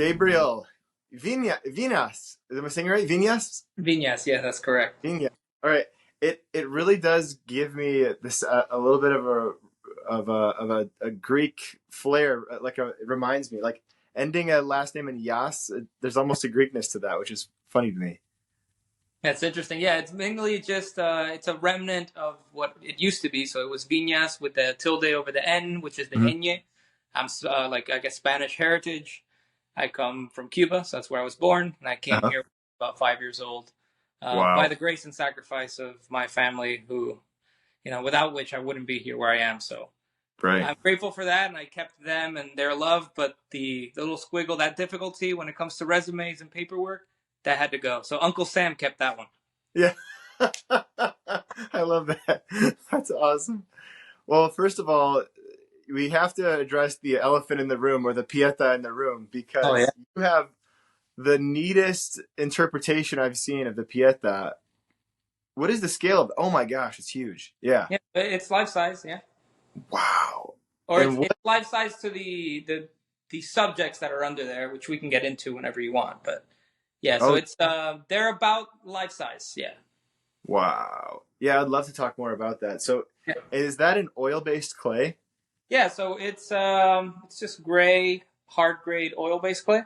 Gabriel, Vinas. Am I saying it right? Vinas? Vinas, yeah, that's correct. Vinas. All right. It really does give me this a little bit of a Greek flair. It reminds me like ending a last name in Yas. There's almost a Greekness to that, which is funny to me. That's interesting. Yeah, it's mainly just it's a remnant of what it used to be. So it was Vinas with the tilde over the N, which is the Mhm. ñ. I'm like I guess Spanish heritage. I come from Cuba, so that's where I was born, and I came Uh-huh. here about 5 years old by Wow. the grace and sacrifice of my family, who without which I wouldn't be here where I am. So Right. I'm grateful for that, and I kept them and their love. But the little squiggle, that difficulty when it comes to resumes and paperwork, that had to go. So Uncle Sam kept that one. Yeah. I love that. That's awesome. Well, first of all, we have to address the elephant in the room or the pieta in the room Oh yeah. because you have the neatest interpretation I've seen of the pieta. What is the scale of? Oh my gosh, it's huge. Yeah. Yeah, it's life size, yeah. Wow. Or And it's what? life size to the subjects that are under there, which we can get into whenever you want. But yeah, so Oh, it's they're about life size, yeah. wow. Yeah, I'd love to talk more about that. So, Yeah. is that an oil-based clay? Yeah, so it's just gray, hard grade oil based clay.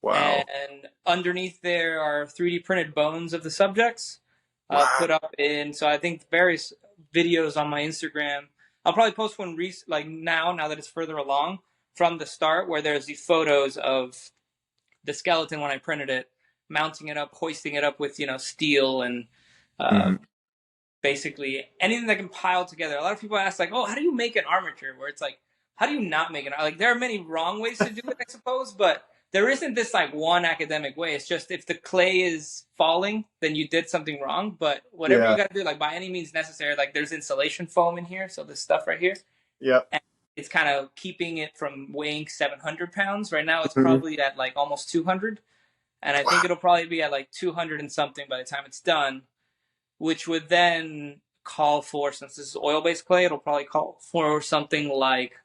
Wow. And underneath there are 3D printed bones of the subjects Wow. put up in. So I think various videos on my Instagram. I'll probably post one like now that it's further along from the start, where there's these photos of the skeleton when I printed it, mounting it up, hoisting it up with steel and uh, Mhm. basically anything that can pile together. A lot of people ask like, "Oh, how do you make an armature?" Where it's like, how do you not make an like? There are many wrong ways to do it, I suppose, but there isn't this like one academic way. It's just if the clay is falling, then you did something wrong. But whatever you Yeah. got to do, like by any means necessary, like there's insulation foam in here, so this stuff right here, Yep. and it's kind of keeping it from weighing 700 pounds. Right now, it's Mhm. probably at like almost 200, and I think Wow. it'll probably be at like 200 and something by the time it's done, which would then call for, since this is oil-based clay, it'll probably call for something like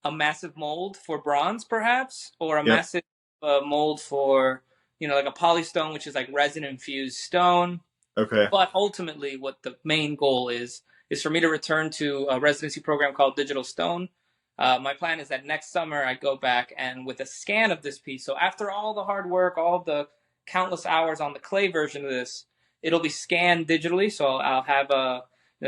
a massive mold for bronze, perhaps, or a Yep. massive mold for, like a polystone, which is like resin-infused stone. Okay. But ultimately, what the main goal is for me to return to a residency program called Digital Stone. My plan is that next summer I go back and with a scan of this piece. So after all the hard work, all of the countless hours on the clay version of this, it'll be scanned digitally. So I'll have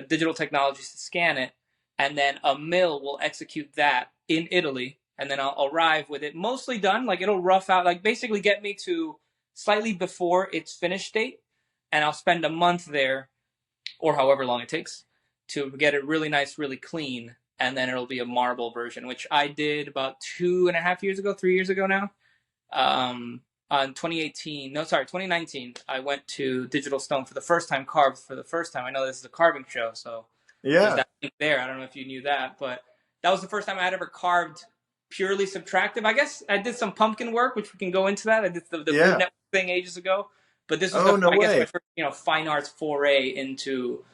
digital technologies to scan it, and then a mill will execute that in Italy, and then I'll arrive with it mostly done. Like it'll rough out, like basically get me to slightly before its finished date, and I'll spend a month there or however long it takes to get it really nice, really clean, and then it'll be a marble version, which I did about 2.5 years ago, 3 years ago now. On 2018, no, sorry, 2019, I went to Digital Stone for the first time, carved for the first time. I know this is a carving show, so there's Yeah. that link there. I don't know if you knew that, but that was the first time I had ever carved purely subtractive. I guess I did some pumpkin work, which we can go into that. I did the Food Yeah. Network thing ages ago, but this was Oh, no I guess my way. first fine arts foray into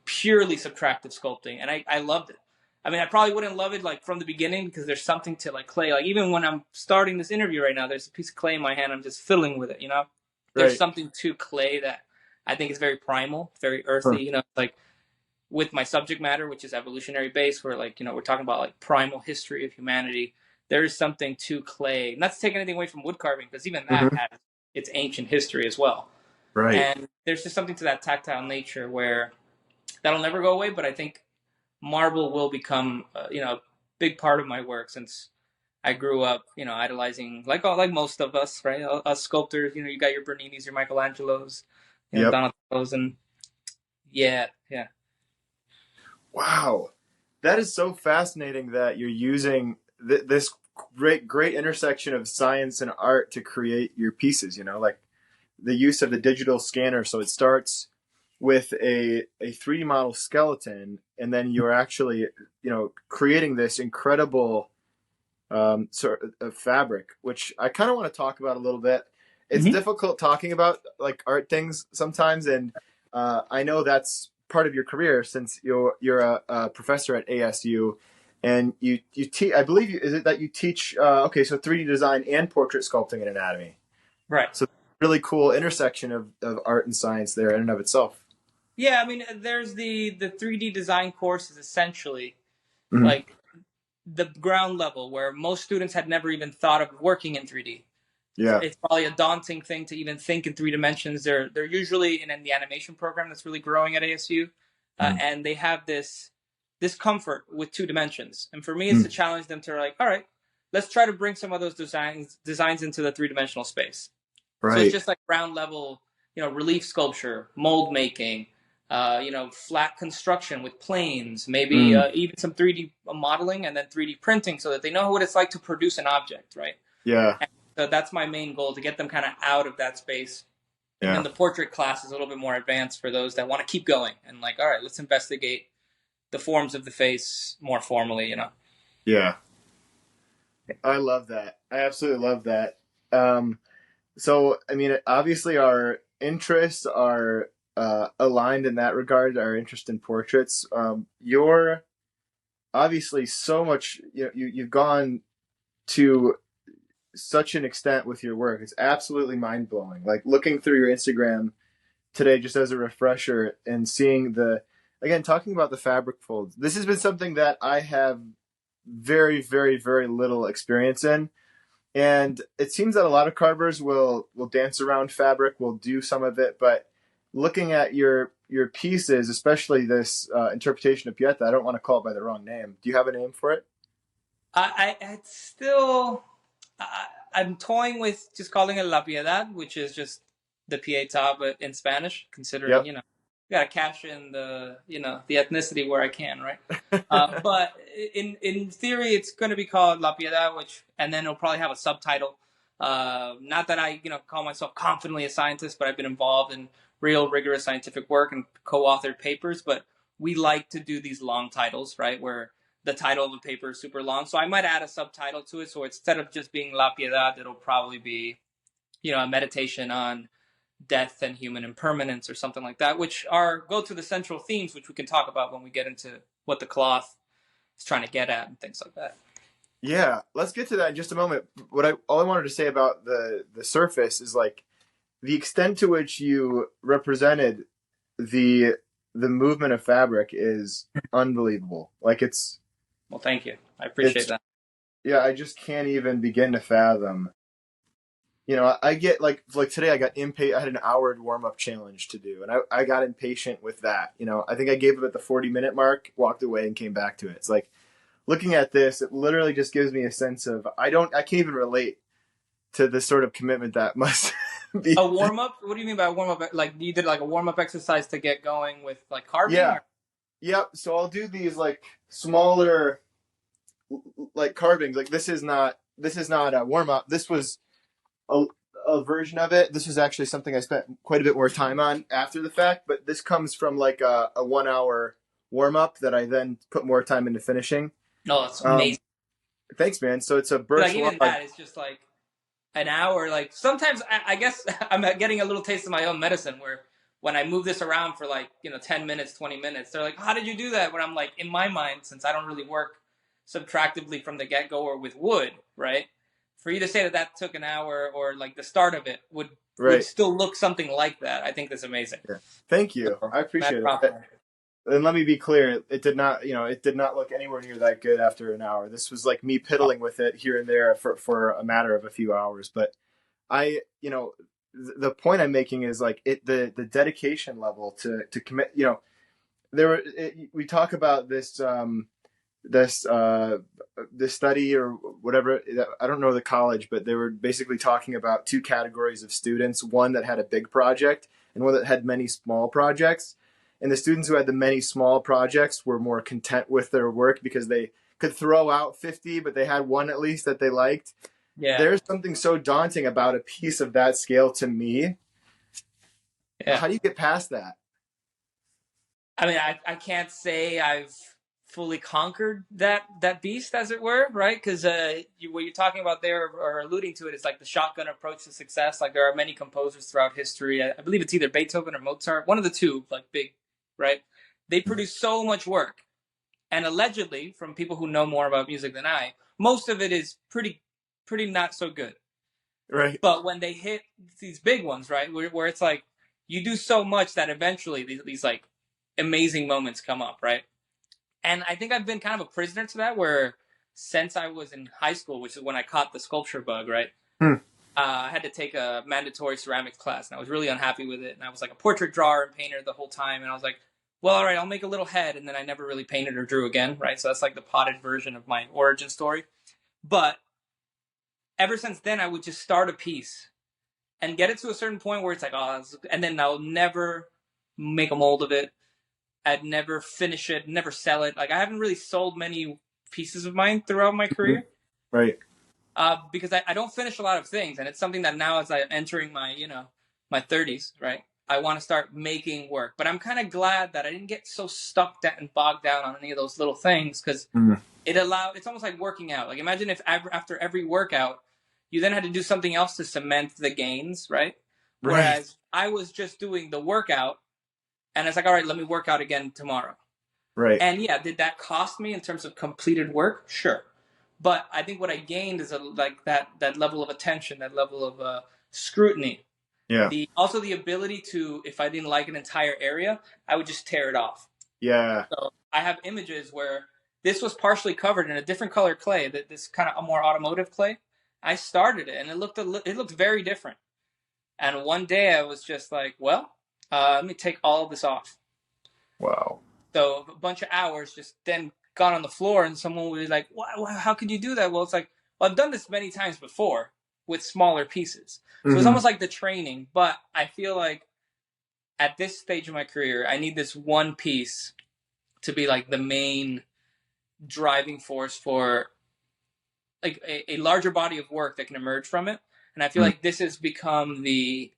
purely subtractive sculpting, and I loved it. I mean, I probably wouldn't love it like from the beginning because there's something to like clay. Like even when I'm starting this interview right now, there's a piece of clay in my hand. I'm just fiddling with it. There's Right. something to clay that I think is very primal, very Huh. earthy. Like with my subject matter, which is evolutionary based, where like we're talking about like primal history of humanity. There is something to clay. Not to take anything away from wood carving, because even that Mhm. has its ancient history as well. Right. And there's just something to that tactile nature where that'll never go away. But I think marble will become a big part of my work, since I grew up idolizing like most of us, right? Us sculptors, you got your Berninis, your Michelangelos, Yep. Donatellos, and yeah, yeah. Wow. That is so fascinating that you're using this great intersection of science and art to create your pieces, like the use of the digital scanner. So it starts with a 3D model skeleton, and then you're actually, creating this incredible sort of fabric, which I kind of want to talk about a little bit. It's Mm-hmm. difficult talking about like art things sometimes, and I know that's part of your career since you're a professor at ASU, and you teach. I believe is it that you teach? Okay, so 3D design and portrait sculpting and anatomy. Right. So really cool intersection of art and science there in and of itself. Yeah, I mean, there's the 3D design course is essentially Mm-hmm. like the ground level where most students had never even thought of working in 3D. Yeah. It's probably a daunting thing to even think in 3 dimensions. They're usually in the animation program that's really growing at ASU, Mm-hmm. and they have this comfort with 2 dimensions. And for me, it's Mm-hmm. to challenge them to like, all right, let's try to bring some of those designs into the 3 dimensional space. So it's Right. just like ground level, relief sculpture, mold making, flat construction with planes, maybe Mm. even some 3D modeling and then 3D printing, so that they know what it's like to produce an object, right? Yeah. And so that's my main goal, to get them kind of out of that space. And then Yeah. the portrait class is a little bit more advanced for those that want to keep going and like, all right, let's investigate the forms of the face more formally. Yeah. I love that. I absolutely love that. So, I mean, obviously, our interests are aligned in that regard. Our interest in portraits. You're obviously so much. You've gone to such an extent with your work. It's absolutely mind blowing. Like looking through your Instagram today, just as a refresher, and seeing again talking about the fabric folds. This has been something that I have very, very, very little experience in. And it seems that a lot of carvers will dance around fabric, will do some of it, but looking at your pieces, especially this interpretation of Pieta, I don't want to call it by the wrong name. Do you have a name for it? It's still, I'm toying with just calling it La Piedad, which is just the Pieta, but in Spanish, considering, Yep. you got to cash in the ethnicity where I can, right? But in theory, it's going to be called La Piedad, and then it'll probably have a subtitle. Not that I, call myself confidently a scientist, but I've been involved in real rigorous scientific work and co-authored papers. But we like to do these long titles, right? Where the title of the paper is super long. So I might add a subtitle to it. So instead of just being La Piedad, it'll probably be, a meditation on death and human impermanence or something like that, which go to the central themes, which we can talk about when we get into what the cloth is trying to get at and things like that. Yeah, let's get to that in just a moment. All I wanted to say about the surface is like the extent to which you represented the the movement of fabric is unbelievable. Like Well, thank you. I appreciate it's that. yeah, I just can't even begin to fathom. I get like today I got impatient. I had an hour warm up challenge to do, and I got impatient with that. I think I gave it at the 40-minute mark, walked away, and came back to it. It's like looking at this, it literally just gives me a sense of I can't even relate to the sort of commitment that must be. A warm up? What do you mean by a warm up? Like you did like a warm up exercise to get going with like carving? Yeah, Or? yep. So I'll do these like smaller like carvings. Like this is not a warm up. This was a, a version of it. This was actually something I spent quite a bit more time on after the fact, but this comes from like a 1 hour warm up that I then put more time into finishing. No, it's Um, amazing. thanks, man. So it's a birch Like even log. that is just like an hour. Like sometimes I guess I'm getting a little taste of my own medicine where when I move this around for like 10 minutes, 20 minutes, they're like, "How did you do that?" When I'm like, in my mind, since I don't really work subtractively from the get go or with wood, right? For you to say that that took an hour or like the start of it would Right. still look something like that, I think that's amazing. Yeah. Thank you. So, I mad appreciate it. props. And let me be clear, it did not look anywhere near that good after an hour. This was like me piddling with it here and there for a matter of a few hours. But the point I'm making is like the dedication level to commit. We talk about this study or whatever. I don't know the college, but they were basically talking about two categories of students: one that had a big project and one that had many small projects. And the students who had the many small projects were more content with their work because they could throw out 50, but they had one at least that they liked. Yeah, There's something so daunting about a piece of that scale to me. yeah. How do you get past that? I mean, I can't say I've fully conquered that beast, as it were, right? Because what you're talking about there or alluding to it is like the shotgun approach to success. Like there are many composers throughout history. I believe it's either Beethoven or Mozart, one of the two, like big, right? They produce so much work, And allegedly, from people who know more about music than I, most of it is pretty not so good. Right. But when they hit these big ones, right, where it's like you do so much that eventually these like amazing moments come up, right? And I think I've been kind of a prisoner to that, where since I was in high school, which is when I caught the sculpture bug, right? Hmm. I had to take a mandatory ceramics class, and I was really unhappy with it. And I was like a portrait drawer and painter the whole time, and I was like, well, all right, I'll make a little head, and then I never really painted or drew again, right? So that's like the potted version of my origin story. But ever since then, I would just start a piece and get it to a certain point where it's like, oh, and then I'll never make a mold of it. I'd never finish it, never sell it. Like I haven't really sold many pieces of mine throughout my Mhm. career. Right. Because I don't finish a lot of things, and it's something that now as I'm entering my my 30s, right? I want to start making work, but I'm kind of glad that I didn't get so stuck down and bogged down on any of those little things because Mm. it's almost like working out. Like imagine if after every workout, you then had to do something else to cement the gains, right? Right. Whereas I was just doing the workout, and it's like, all right, let me work out again tomorrow. Right. And yeah, did that cost me in terms of completed work? Sure. But I think what I gained is like that level of attention, that level of scrutiny. Yeah. Also the ability to, if I didn't like an entire area, I would just tear it off. Yeah. So I have images where this was partially covered in a different color clay, that this kind of a more automotive clay. I started it, and it looked very different. And one day I was just like, well, let me take all of this off. Wow. So a bunch of hours just then got on the floor, and someone was like, how could you do that? Well, it's like, well, I've done this many times before with smaller pieces. So it's Hmm. almost like the training, but I feel like at this stage of my career, I need this one piece to be like the main driving force for like a larger body of work that can emerge from it. And I feel like this has become the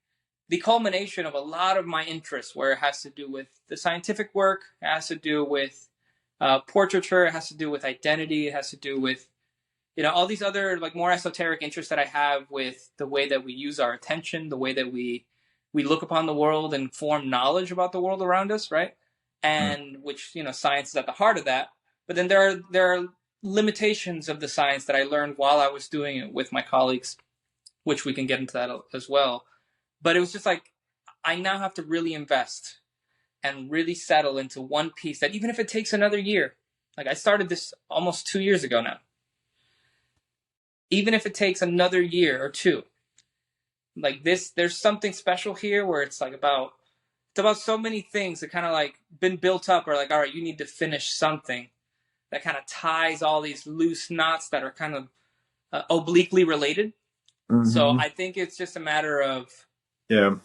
culmination of a lot of my interests, where it has to do with the scientific work, it has to do with portraiture, it has to do with identity, it has to do with all these other like more esoteric interests that I have with the way that we use our attention, the way that we look upon the world and form knowledge about the world around us, right? And which science is at the heart of that. But then there are limitations of the science that I learned while I was doing it with my colleagues, which we can get into that as well. But it was just like I now have to really invest and really settle into one piece that even if it takes another year, like I started this almost 2 years ago now, even if it takes another year or two, like this, there's something special here where it's about so many things that kind of like been built up, or like, all right, you need to finish something that kind of ties all these loose knots that are kind of obliquely related. So Hmm. I think it's just a matter of Yeah.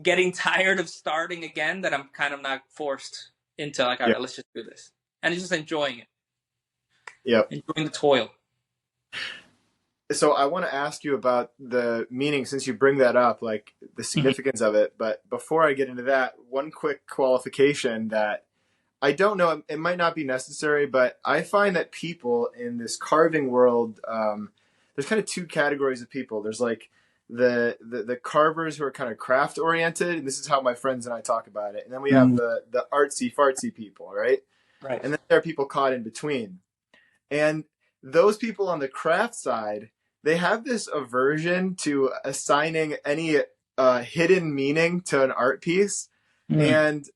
getting tired of starting again, that I'm kind of not forced into like, all Yeah. right, let's just do this. And it's just enjoying it, Yep. enjoying the toil. So I want to ask you about the meaning since you bring that up, like the Mm-hmm. significance of it. But before I get into that, one quick qualification that I don't know, it might not be necessary, but I find that people in this carving world, there's kind of two categories of people. There's like the carvers who are kind of craft oriented, and this is how my friends and I talk about it. And then we have Mm, the artsy fartsy people, right? right. And then there are people caught in between. And those people on the craft side, they have this aversion to assigning any hidden meaning to an art piece. Mm. And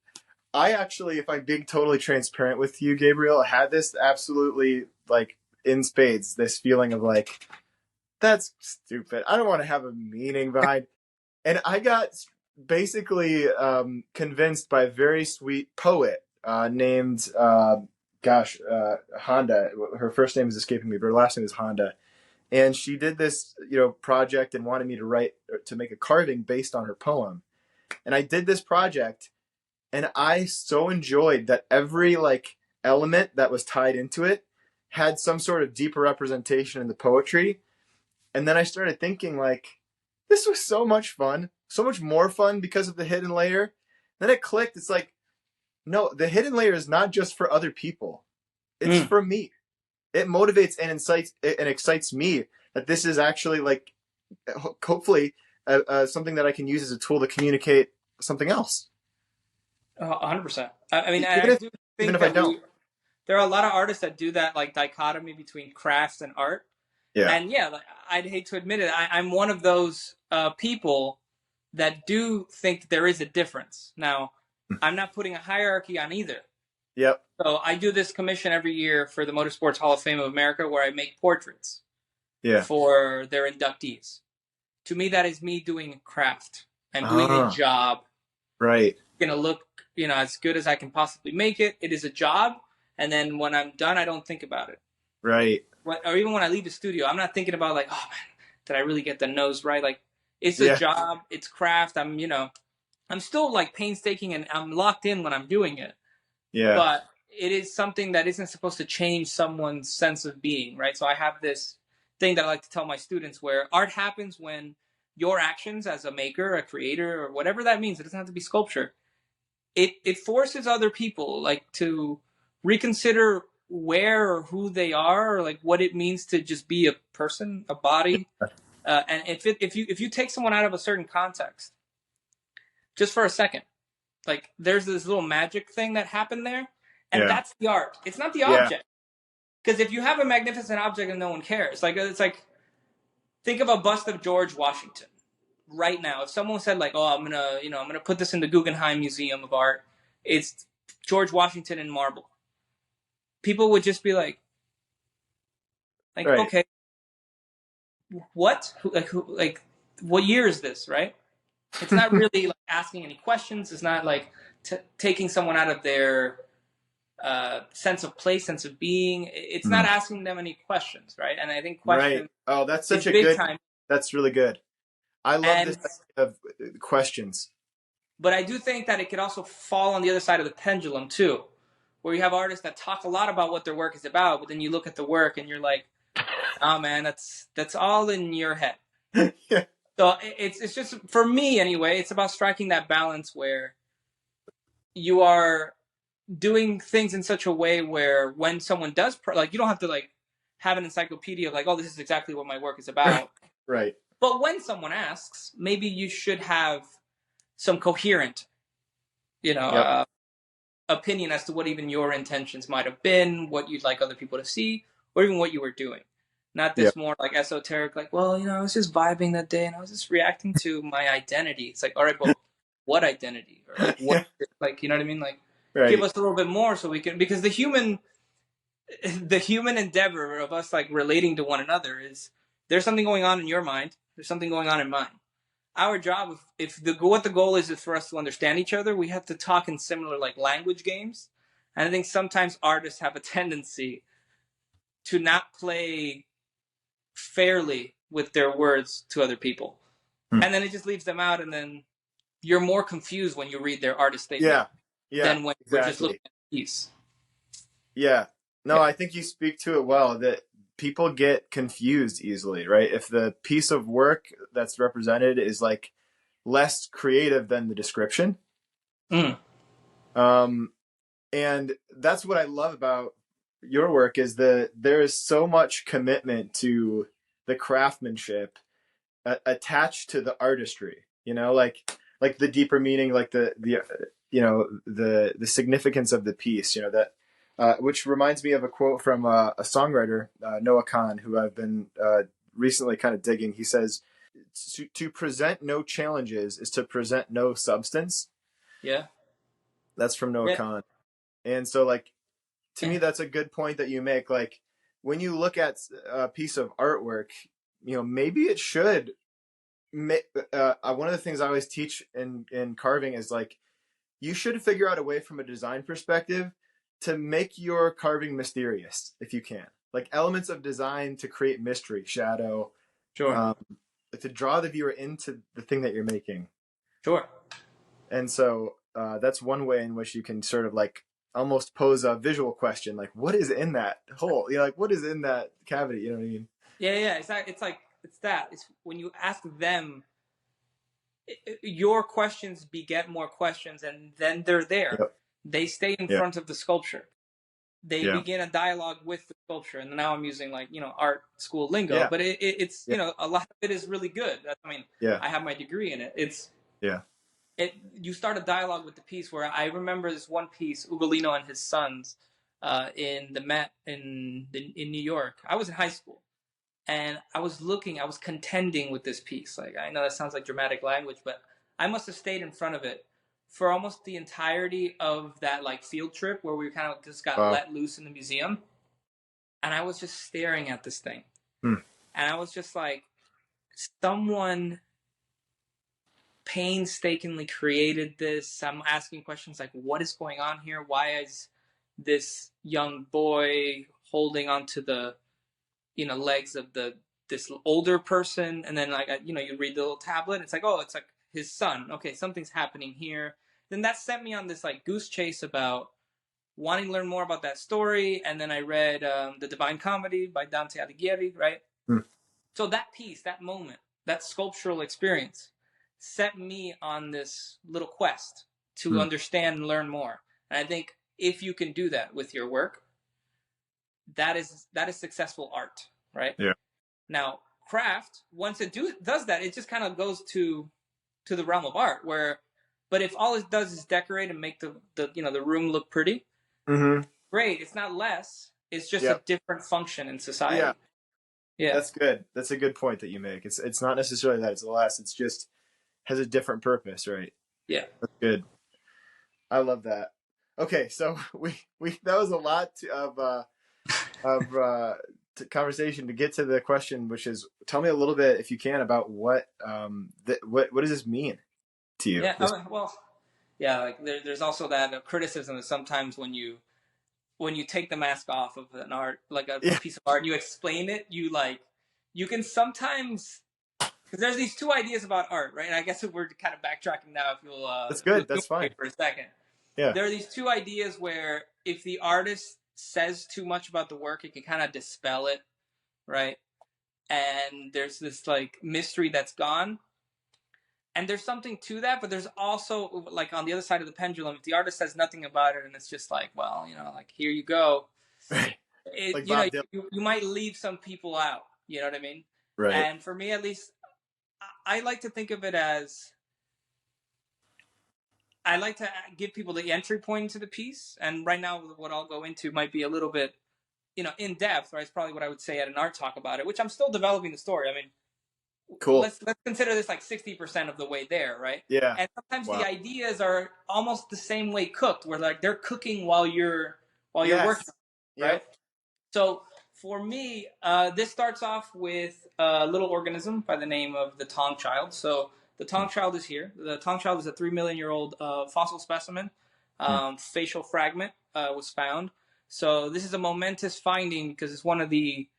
I actually, if I'm being totally transparent with you, Gabriel, had this absolutely like in spades, this feeling of like, that's stupid. I don't want to have a meaning behind. And I got basically convinced by a very sweet poet named, Honda. Her first name is escaping me, but her last name is Honda. And she did this, project and wanted me to make a carving based on her poem. And I did this project, and I so enjoyed that every like element that was tied into it had some sort of deeper representation in the poetry. And then I started thinking like, this was so much fun, so much more fun because of the hidden layer. Then it clicked. It's like, no, the hidden layer is not just for other people. It's Mm. for me. It motivates and excites me that this is actually like, hopefully, something that I can use as a tool to communicate something else, 100%. I mean, even I if do even think if I that don't. there are a lot of artists that do that like dichotomy between crafts and art. Yeah. And yeah, like, I'd hate to admit it, I'm one of those people that do think that there is a difference. Now, I'm not putting a hierarchy on either. Yep. So I do this commission every year for the Motorsports Hall of Fame of America where I make portraits Yeah. for their inductees. To me, that is me doing a craft. I'm doing a Ah, job. right. Going to look, as good as I can possibly make it. It is a job. And then when I'm done, I don't think about it. Right. Or even when I leave the studio, I'm not thinking about like, oh man, did I really get the nose right? Like, it's a Yeah. job, it's craft. I'm still like painstaking and I'm locked in when I'm doing it. Yeah. But it is something that isn't supposed to change someone's sense of being, right? So I have this thing that I like to tell my students where art happens when your actions as a maker, a creator, or whatever that means, it doesn't have to be sculpture. It forces other people like to reconsider where or who they are, or like what it means to just be a person, a body. And if you take someone out of a certain context, just for a second, like there's this little magic thing that happened there, and Yeah. that's the art. It's not the Yeah. object. Because if you have a magnificent object and no one cares, like it's like think of a bust of George Washington right now. If someone said like, "Oh, I'm gonna put this in the Guggenheim Museum of Art," it's George Washington in marble. People would just be like, Right. okay, what? Like, what year is this? Right? It's not really like asking any questions. It's not like taking someone out of their sense of place, sense of being. It's not Mm. asking them any questions, right? And I think Right. question Oh, that's is such a big good. time. That's really good. I love this And idea of questions. but I do think that it could also fall on the other side of the pendulum too, where you have artists that talk a lot about what their work is about, but then you look at the work and you're like, oh man, that's all in your head. Yeah. So it's just for me anyway. It's about striking that balance where you are doing things in such a way where when someone does like you don't have to like have an encyclopedia of like, oh, this is exactly what my work is Right. about. Right. But when someone asks, maybe you should have some coherent, you know, Yep. uh, opinion as to what even your intentions might have been, what you'd like other people to see, or even what you were doing. Not Yep. this more like esoteric, like, well, I was just vibing that day and I was just reacting to my identity. It's like, all right, but what identity? Or like, what, Yeah. like, you know what I mean? Like, give Right. us a little bit more so we can, because the human endeavor of us like relating to one another is there's something going on in your mind, there's something going on in mine. Our job, if the what the goal is for us to understand each other, we have to talk in similar like language games. And I think sometimes artists have a tendency to not play fairly with their words to other people, Hmm. and then it just leaves them out, and then you're more confused when you read their artist statement Yeah. Yeah. than when we're just Exactly. looking at the piece. Yeah. No, Yeah. I think you speak to it well that people get confused easily, right? If the piece of work that's represented is like less creative than the description. Mm. Um, and that's what I love about your work is that there is so much commitment to the craftsmanship attached to the artistry, like the deeper meaning, like the significance of the piece, that which reminds me of a quote from a songwriter, Noah Kahn, who I've been recently kind of digging. He says, to present no challenges is to present no substance. Yeah. That's from Noah Yeah. Kahn. And so, like, to Yeah. me, that's a good point that you make. Like, when you look at a piece of artwork, maybe it should. One of the things I always teach in carving is like, you should figure out a way from a design perspective to make your carving mysterious if you can. Like elements of design to create mystery, shadow, Sure. um, to draw the viewer into the thing that you're making. Sure. And so that's one way in which you can sort of like almost pose a visual question, like what is in that hole? Like what is in that cavity? You know what I mean? Yeah. It's when you ask them, your questions beget more questions, and then they're there. Yep. They stay in Yeah. front of the sculpture. They Yeah. begin a dialogue with the sculpture, and now I'm using like art school lingo, Yeah. but it's Yeah. a lot of it is really good. Yeah. I have my degree in it. Yeah. You start a dialogue with the piece where I remember this one piece, Ugolino and his sons. in the Met in New York. I was in high school, and I was contending with this piece. Like, I know that sounds like dramatic language, but I must have stayed in front of it for almost the entirety of that like field trip where we kind of just got Wow. let loose in the museum, and I was just staring at this thing, Hmm. and I was just like, someone painstakingly created this. I'm asking questions like, what is going on here? Why is this young boy holding onto the legs of this older person? And then like you read the little tablet, it's like, oh, it's like his son. Okay, something's happening here. Then that sent me on this like goose chase about wanting to learn more about that story. And then I read the Divine Comedy by Dante Alighieri, right? Hmm. So that piece, that moment, that sculptural experience set me on this little quest to Hmm. understand and learn more. And I think if you can do that with your work, that is successful art, right? Yeah. Now, craft, once does that, it just kind of goes to the realm of art where, but if all it does is decorate and make the room look pretty, Mm-hmm. great. It's not less. It's just a Yep. different function in Yeah. society. Yeah. That's good. That's a good point that you make. It's not necessarily that it's less. It's just has a different purpose, right? Yeah. That's good. I love that. Okay, so we that was a lot of conversation to get to the question, which is tell me a little bit, if you can, about what does this mean to you? Yeah. This Well, yeah. Like there's also that criticism that sometimes when you take the mask off of an art, like a yeah, piece of art, and you explain it, you can sometimes, because there's these two ideas about art, right? And I guess if we're kind of backtracking now, that's if you'll good. humor That's me fine. for a second, Yeah, there are these two ideas where if the artist says too much about the work, it can kind of dispel it, right? And there's this like mystery that's gone. And there's something to that, but there's also like on the other side of the pendulum, if the artist says nothing about it and it's just like, well, like here you go, right. it Like Bob Dylan. you might leave some people out. You know what I mean? Right. And for me, at least, I like to think of it as I like to give people the entry point into the piece. And right now, what I'll go into might be a little bit, in depth. Right? It's probably what I would say at an art talk about it, which I'm still developing the story. I mean, Cool. let's consider this like 60% of the way there, right? Yeah. And sometimes the Wow. ideas are almost the same way cooked, where like they're cooking while you're working, Yes. right? Yep. So for me, this starts off with a little organism by the name of the Tong Child. So the Tong Child is here. The Tong Child is a 3 million-year-old fossil specimen. Hmm. Facial fragment was found. So this is a momentous finding because it's one of the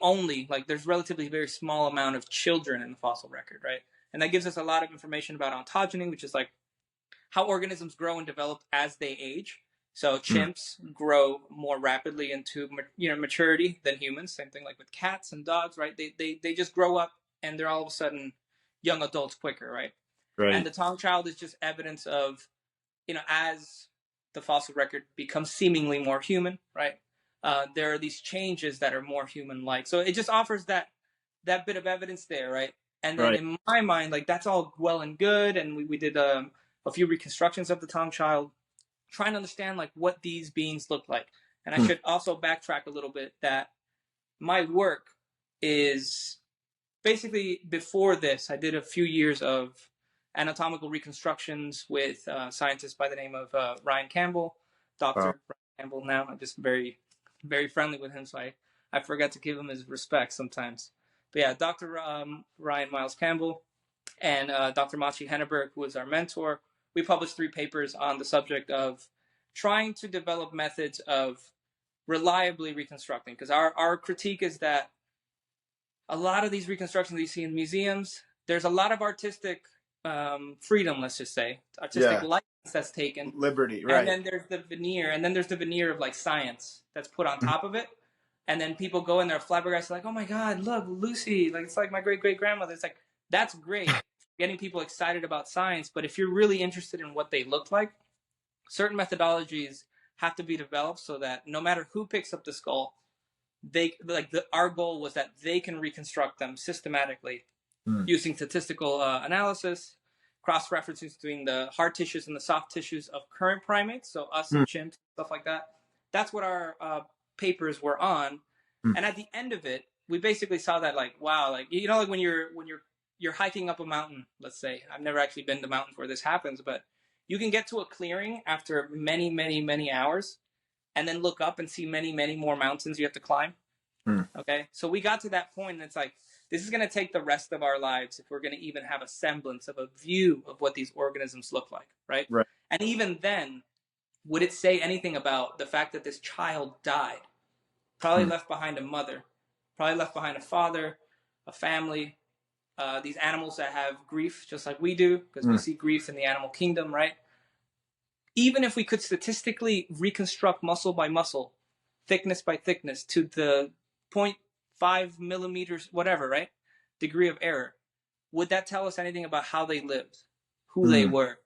only, like, there's relatively very small amount of children in the fossil record, right? And that gives us a lot of information about ontogeny, which is like how organisms grow and develop as they age. So Hmm. chimps grow more rapidly into maturity than humans. Same thing like with cats and dogs, right? They just grow up and they're all of a sudden young adults quicker, right? And Right. the Tong child is just evidence of, as the fossil record becomes seemingly more human, right? There are these changes that are more human-like. So it just offers that bit of evidence there, right? And then Right. in my mind, like that's all well and good, and we did a few reconstructions of the Tong child, trying to understand like what these beings look like. And I Hmm. should also backtrack a little bit that my work is basically before this. I did a few years of anatomical reconstructions with scientists by the name of Ryan Campbell, Wow. Dr. Ryan Campbell. Now I'm just very, very friendly with him, so I forget to give him his respect sometimes. But yeah, Dr. Ryan Miles Campbell and Dr. Machi Henneberg, who was our mentor, we published 3 papers on the subject of trying to develop methods of reliably reconstructing. Because our critique is that a lot of these reconstructions you see in museums, there's a lot of artistic freedom, let's just say, artistic Yeah. license that's taken, Liberty. and Right. then there's the veneer of like science that's put on top of it, and then people go in there flabbergasted, like, oh my god, look, Lucy, like it's like my great great grandmother. It's like that's great, getting people excited about science, but if you're really interested in what they look like, certain methodologies have to be developed so that no matter who picks up the skull, our goal was that they can reconstruct them systematically Hmm. using statistical analysis, cross referencing between the hard tissues and the soft tissues of current primates, so us Hmm. and chimps, stuff like that, that's what our papers were on. Mm. And at the end of it, we basically saw that like, wow, like like when you're hiking up a mountain, let's say. I've never actually been to mountains where this happens, but you can get to a clearing after many, many, many hours and then look up and see many, many more mountains you have to climb. Mm. Okay. So we got to that point and it's like, this is going to take the rest of our lives if we're going to even have a semblance of a view of what these organisms look like. Right. Right. And even then, would it say anything about the fact that this child died? Probably Mm. left behind a mother, probably left behind a father, a family, these animals that have grief just like we do, because we Mm. see grief in the animal kingdom, right? Even if we could statistically reconstruct muscle by muscle, thickness by thickness to the zero point 0.5 millimeters, whatever, right? Degree of error, would that tell us anything about how they lived, who they Mm. were,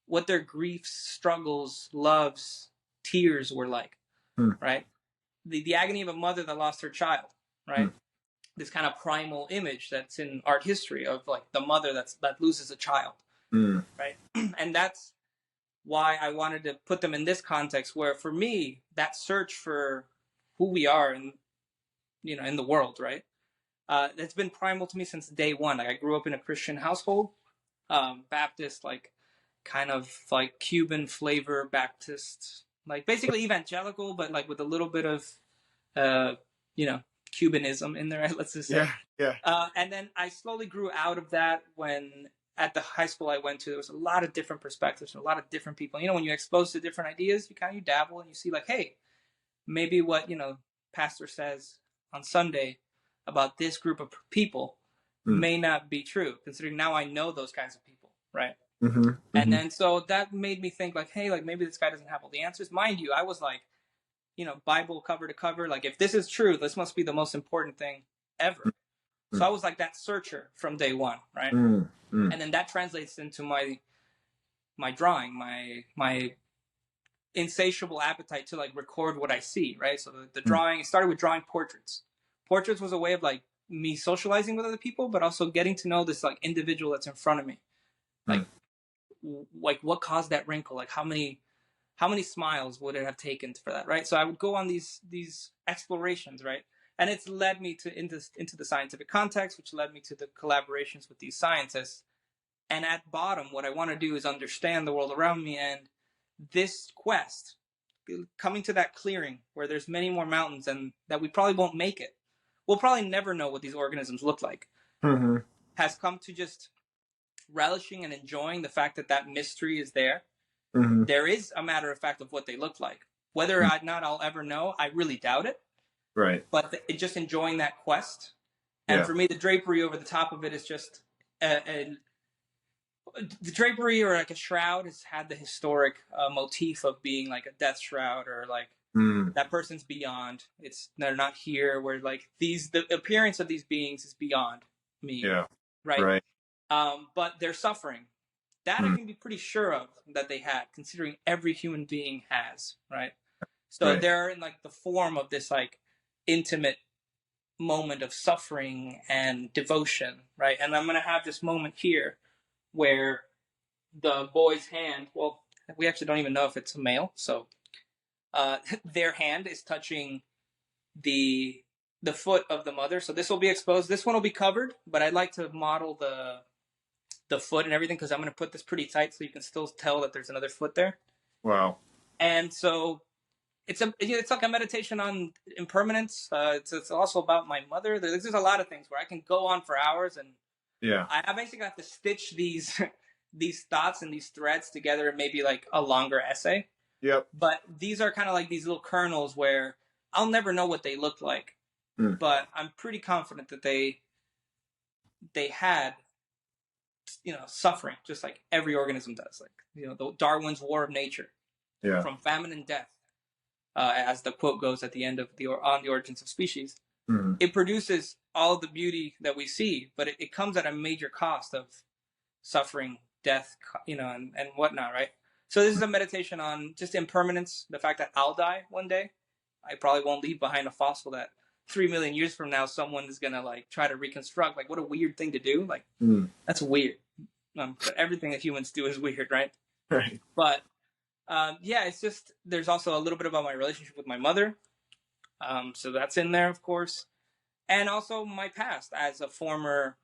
what their griefs, struggles, loves, tears were like, Mm. right? The agony of a mother that lost her child, right? Mm. This kind of primal image that's in art history of like the mother that loses a child, Mm. right? And that's why I wanted to put them in this context where for me, that search for who we are and, in the world, right? It's been primal to me since day one. Like I grew up in a Christian household, Baptist, like kind of like Cuban flavor Baptist, like basically evangelical, but like with a little bit of, uh, Cubanism in there, let's just say. Yeah. Yeah. And then I slowly grew out of that when at the high school I went to, there was a lot of different perspectives and a lot of different people. When you're exposed to different ideas, you dabble and you see like, hey, maybe what, pastor says on Sunday about this group of people Mm. may not be true, considering now I know those kinds of people, right? Mm-hmm. And Mm-hmm. then so that made me think like, hey, like maybe this guy doesn't have all the answers. Mind you, I was like, Bible cover to cover. Like, if this is true, this must be the most important thing ever. So I was like that searcher from day one, right? Mm. Mm. And then that translates into my drawing, my insatiable appetite to like record what I see, right? So the drawing, it started with drawing portraits. Portraits was a way of like me socializing with other people, but also getting to know this like individual that's in front of me. Like, like what caused that wrinkle? Like how many smiles would it have taken for that, right? So I would go on these explorations, right? And it's led me into the scientific context, which led me to the collaborations with these scientists. And at bottom, what I want to do is understand the world around me. And this quest, coming to that clearing where there's many more mountains and that we probably won't make it, we'll probably never know what these organisms look like, Mm-hmm. has come to just relishing and enjoying the fact that that mystery is there. Mm-hmm. There is a matter of fact of what they look like. Whether or not I'll ever know, I really doubt it. Right. But just enjoying that quest. And for me, the drapery over the top of it is just the drapery or like a shroud has had the historic motif of being like a death shroud or like that person's beyond. They're not here. Where like the appearance of these beings is beyond me. Yeah. Right. Right. But they're suffering. That I can be pretty sure of that they had, considering every human being has, right? So they're in like the form of this like intimate moment of suffering and devotion, right? And I'm going to have this moment here where the boy's hand, well, we actually don't even know if it's a male, so their hand is touching the foot of the mother. So this will be exposed. This one will be covered, but I'd like to model the foot and everything because I'm going to put this pretty tight so you can still tell that there's another foot there. Wow. And so it's like a meditation on impermanence. It's also about my mother. There's a lot of things where I can go on for hours, and I basically have to stitch these these thoughts and these threads together in maybe like a longer essay. Yep. But these are kind of like these little kernels where I'll never know what they look like, but I'm pretty confident that they had suffering just like every organism does, like the Darwin's War of Nature, from famine and death, as the quote goes at the end of On the Origins of Species. It produces all of the beauty that we see, but it comes at a major cost of suffering, death, and whatnot, right? So this is a meditation on just impermanence, the fact that I'll die one day. I probably won't leave behind a fossil that 3 million years from now someone is gonna like try to reconstruct. Like, what a weird thing to do. Like, that's weird. But everything that humans do is weird, right? Right. But Yeah, it's just there's also a little bit about my relationship with my mother. So that's in there, of course, and also my past as a former,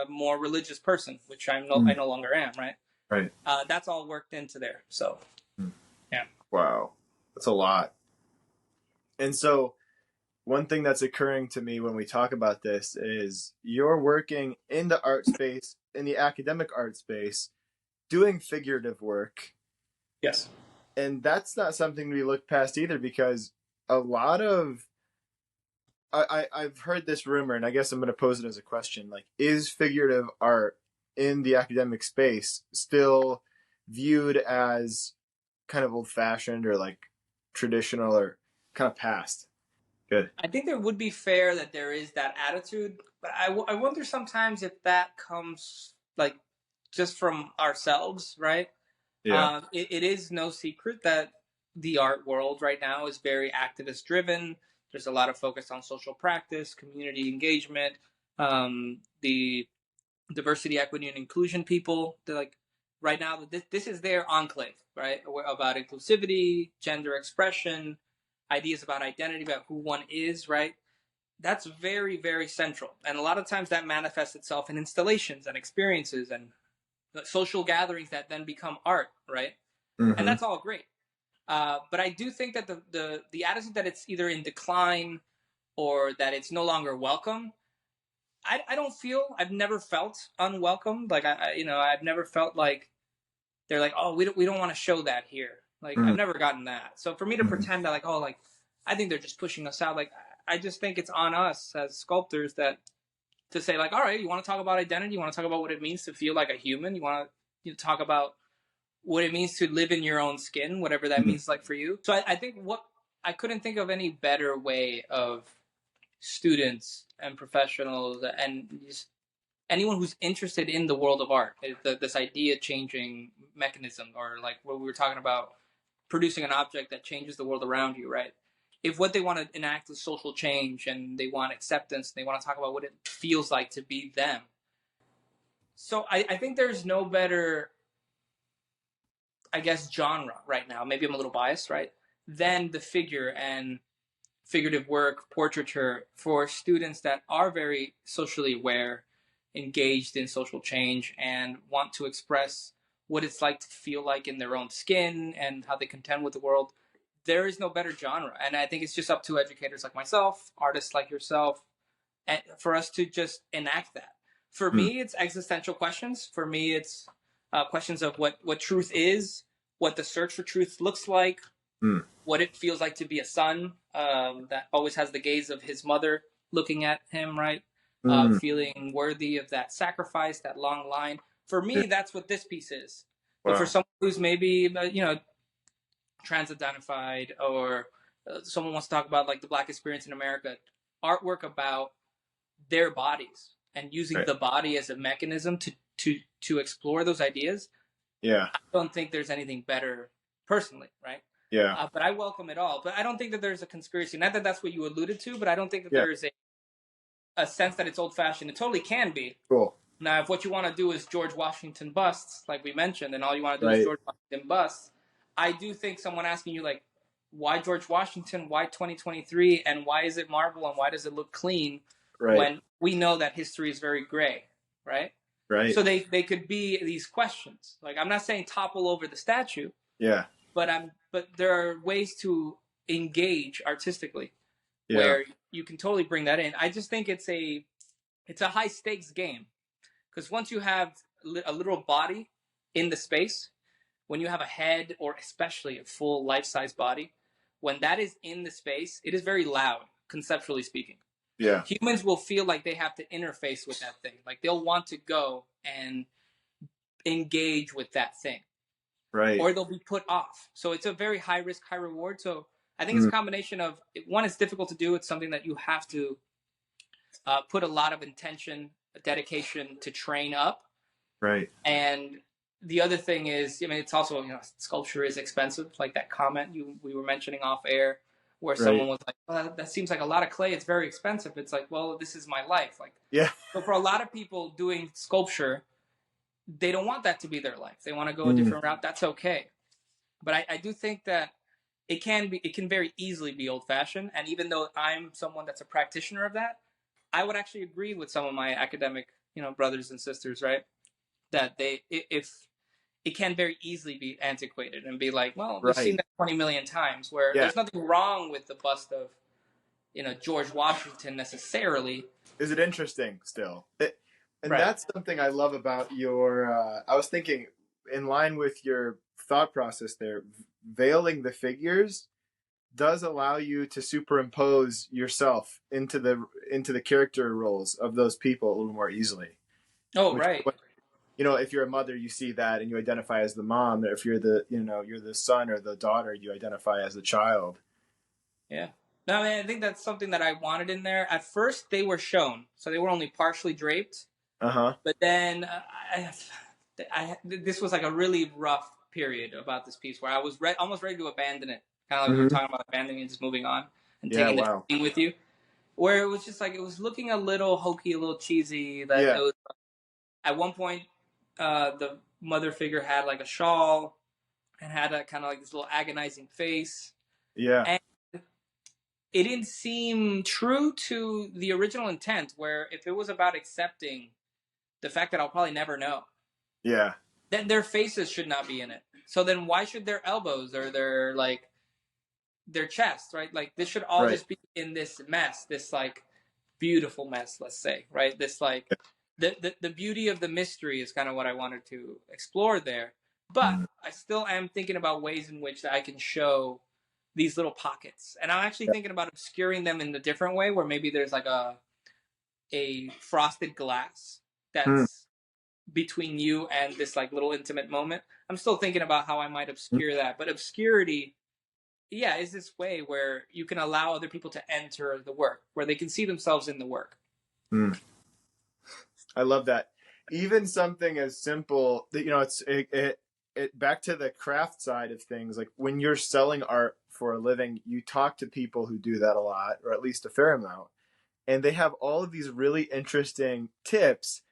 more religious person, which I Mm. no longer am. Right. Right. That's all worked into there. So Mm. yeah. Wow, that's a lot. And so, one thing that's occurring to me when we talk about this is you're working in the art space, in the academic art space, doing figurative work. Yes. And that's not something we look past either because a lot of I've heard this rumor, and I guess I'm going to pose it as a question: like, is figurative art in the academic space still viewed as kind of old fashioned or like traditional or kind of past? Good. I think there would be fair that there is that attitude, but I wonder sometimes if that comes like just from ourselves, right? Yeah. It is no secret that the art world right now is very activist driven. There's a lot of focus on social practice, community engagement, the diversity, equity, and inclusion people. They're like right now, this is their enclave, right? About inclusivity, gender expression, ideas about identity, about who one is, right? That's very, very central. And a lot of times that manifests itself in installations and experiences and social gatherings that then become art, right? And Mm-hmm. that's all great. But I do think that the attitude that it's either in decline or that it's no longer welcome. I don't feel I've never felt unwelcome. Like I've never felt like they're like, oh, we don't want to show that here. Like I've never gotten that. So for me to Mm-hmm. pretend that like, oh, like I think they're just pushing us out. Like I just think it's on us as sculptors that to say like, all right, you want to talk about identity, you want to talk about what it means to feel like a human, you want to talk about what it means to live in your own skin, whatever that Mm-hmm. means like for you. So I think what I couldn't think of any better way of students and professionals and just anyone who's interested in the world of art, this idea changing mechanism, or like what we were talking about, producing an object that changes the world around you, right? If what they want to enact is social change and they want acceptance, and they want to talk about what it feels like to be them. So I think there's no better, I guess, genre right now. Maybe I'm a little biased, right? Than the figure and figurative work, portraiture for students that are very socially aware, engaged in social change, and want to express what it's like to feel like in their own skin and how they contend with the world. There is no better genre. And I think it's just up to educators like myself, artists like yourself, and for us to just enact that. For me, it's existential questions. For me, it's questions of what truth is, what the search for truth looks like, Mm-hmm. what it feels like to be a son that always has the gaze of his mother looking at him, right? Mm-hmm. Feeling worthy of that sacrifice, that long line. For Yeah. me, that's what this piece is. But for Wow. someone who's maybe, trans-identified, or someone wants to talk about like the Black experience in America, artwork about their bodies and using Right. the body as a mechanism to explore those ideas, Yeah. I don't think there's anything better personally, right? Yeah. But I welcome it all. But I don't think that there's a conspiracy. Not that that's what you alluded to, but I don't think that Yeah. there's a sense that it's old fashioned. It totally can be. Cool. Now, if what you want to do is George Washington busts, like we mentioned, and all you want to do is Right. George Washington busts, I do think someone asking you, like, why George Washington? Why 2023? And why is it marble? And why does it look clean? Right. When we know that history is very gray, right? Right. So they could be these questions. Like, I'm not saying topple over the statue, Yeah. but there are ways to engage artistically Yeah. where you can totally bring that in. I just think it's a high stakes game, because once you have a literal body in the space, when you have a head, or especially a full life size body, when that is in the space, it is very loud, conceptually speaking. Yeah. Humans will feel like they have to interface with that thing. Like they'll want to go and engage with that thing, Right. or they'll be put off. So it's a very high risk, high reward. So I think it's Mm. a combination of, one, it's difficult to do. It's something that you have to put a lot of intention, dedication to train up. Right. And the other thing is, I mean, it's also, sculpture is expensive. Like that comment we were mentioning off air, where Right. someone was like, well, that seems like a lot of clay. It's very expensive. It's like, well, this is my life. Like, Yeah. so for a lot of people doing sculpture, they don't want that to be their life. They want to go a Mm. different route. That's okay. But I do think that it can very easily be old fashioned. And even though I'm someone that's a practitioner of that, I would actually agree with some of my academic, brothers and sisters, right? That if it can very easily be antiquated and be like, well, we've seen Right. that 20 million times. Where Yeah. there's nothing wrong with the bust of George Washington necessarily. Is it interesting still? And Right. that's something I love about your. I was thinking, in line with your thought process there, veiling the figures does allow you to superimpose yourself into the character roles of those people a little more easily. Oh, Which, right. if you're a mother, you see that and you identify as the mom. If you're you're the son or the daughter, you identify as the child. Yeah. No, I mean, I think that's something that I wanted in there. At first, they were shown, so they were only partially draped. Uh huh. But then this was like a really rough period about this piece where I was almost ready to abandon it. Kind of like we were Hmm. talking about abandoning and just moving on and Yeah. taking the Wow. team with you. Where it was just like it was looking a little hokey, a little cheesy. That it Yeah. was at one point, the mother figure had like a shawl and had a kind of like this little agonizing face, Yeah. and it didn't seem true to the original intent. Where if it was about accepting the fact that I'll probably never know, Yeah. then their faces should not be in it. So then why should their elbows or their chest, right? Like this should all Right. just be in this mess, this like beautiful mess, let's say, right? This like the beauty of the mystery is kind of what I wanted to explore there. But Mm. I still am thinking about ways in which I can show these little pockets. And I'm actually thinking about obscuring them in a different way where maybe there's like a frosted glass Mm. that's between you and this like little intimate moment. I'm still thinking about how I might obscure that, but obscurity, yeah, is this way where you can allow other people to enter the work, where they can see themselves in the work. Mm. I love that. Even something as simple that it back to the craft side of things. Like when you're selling art for a living, you talk to people who do that a lot, or at least a fair amount, and they have all of these really interesting tips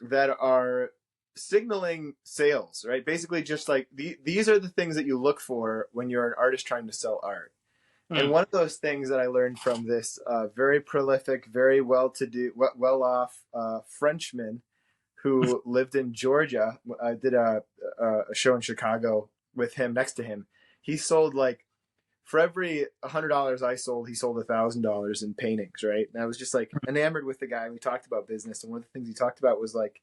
that are signaling sales, right? Basically, just like these are the things that you look for when you're an artist trying to sell art. And Hmm. one of those things that I learned from this very prolific, very well-to-do, well-off Frenchman who lived in Georgia. I did a show in Chicago with him next to him. He sold like for every $100 I sold, he sold $1,000 in paintings, right? And I was just like enamored with the guy. And we talked about business, and one of the things he talked about was like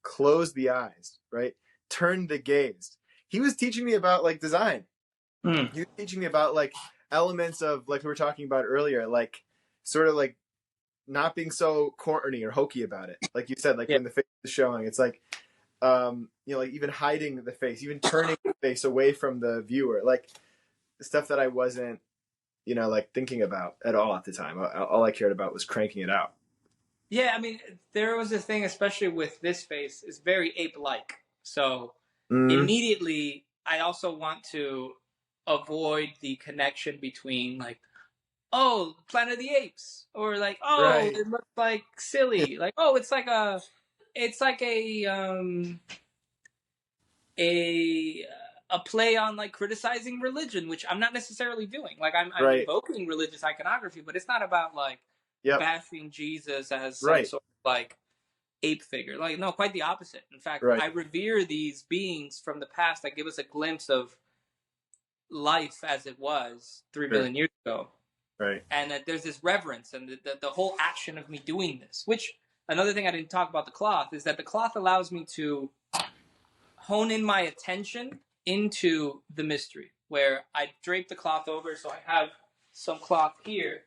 close the eyes, right? Turn the gaze. He was teaching me about like design. Hmm. He was teaching me about like elements of like we were talking about earlier, like sort of like not being so corny or hokey about it. Like you said, like Yeah. when the face is showing, it's like like even hiding the face, even turning the face away from the viewer, like stuff that I wasn't, like thinking about at all at the time. All I cared about was cranking it out. Yeah, I mean, there was this thing, especially with this face, is very ape-like. So Mm, immediately, I also want to avoid the connection between like, oh, Planet of the Apes, or like, oh, right. it looks like silly, like, oh, it's like a a play on like criticizing religion, which I'm not necessarily doing. Like I'm Right. invoking religious iconography, but it's not about like Yep. bashing Jesus as some Right. sort of like ape figure. Like no, quite the opposite. In fact, Right. I revere these beings from the past that give us a glimpse of life as it was 3 million Sure. years ago, Right. and that there's this reverence and the whole action of me doing this. Which another thing I didn't talk about the cloth is that the cloth allows me to hone in my attention into the mystery, where I drape the cloth over, so I have some cloth here.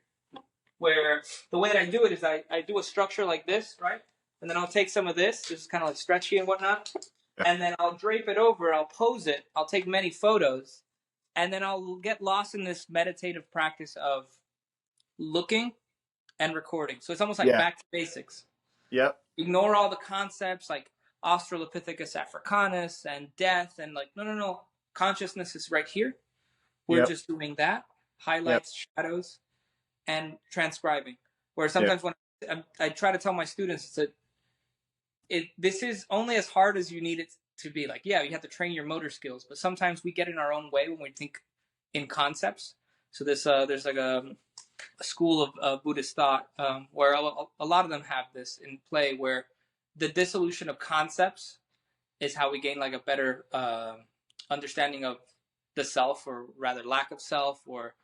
Where the way that I do it is I do a structure like this, right? And then I'll take some of this is kind of like stretchy and whatnot, Yeah. and then I'll drape it over. I'll pose it. I'll take many photos, and then I'll get lost in this meditative practice of looking and recording. So it's almost like Yeah. back to basics. Yep. Ignore all the concepts like Australopithecus africanus and death and like no, consciousness is right here. We're Yep. just doing that, Yep. highlights, shadows, and transcribing. Where Yeah. sometimes when I try to tell my students that this is only as hard as you need it to be like, yeah, you have to train your motor skills, but sometimes we get in our own way when we think in concepts. So there's like a school of Buddhist thought where a lot of them have this in play, where the dissolution of concepts is how we gain like a better understanding of the self, or rather lack of self, or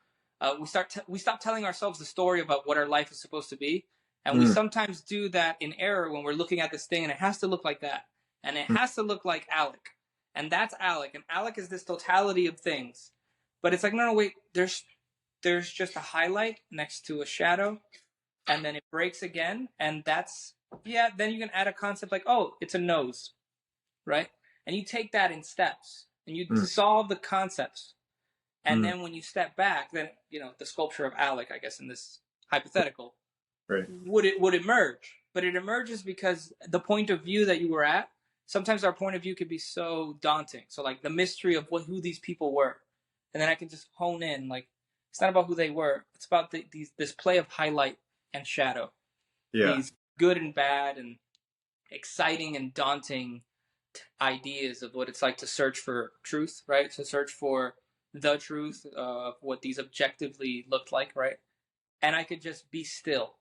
we stop telling ourselves the story about what our life is supposed to be, and we Mm. sometimes do that in error when we're looking at this thing, and it has to look like that, and it has to look like Alec, and that's Alec, and Alec is this totality of things, but it's like, no, no, wait, there's just a highlight next to a shadow, and then it breaks again, and that's, yeah, then you can add a concept like, oh, it's a nose, right? And you take that in steps and you Mm. dissolve the concepts. And Mm. then when you step back, then, the sculpture of Alec, I guess, in this hypothetical, Right. would emerge. But it emerges because the point of view that you were at, sometimes our point of view could be so daunting. So like the mystery of who these people were. And then I can just hone in, like, it's not about who they were. It's about this play of highlight and shadow. Yeah. These good and bad and exciting and daunting ideas of what it's like to search for truth, right? To search for the truth of what these objectively looked like, right? And I could just be still.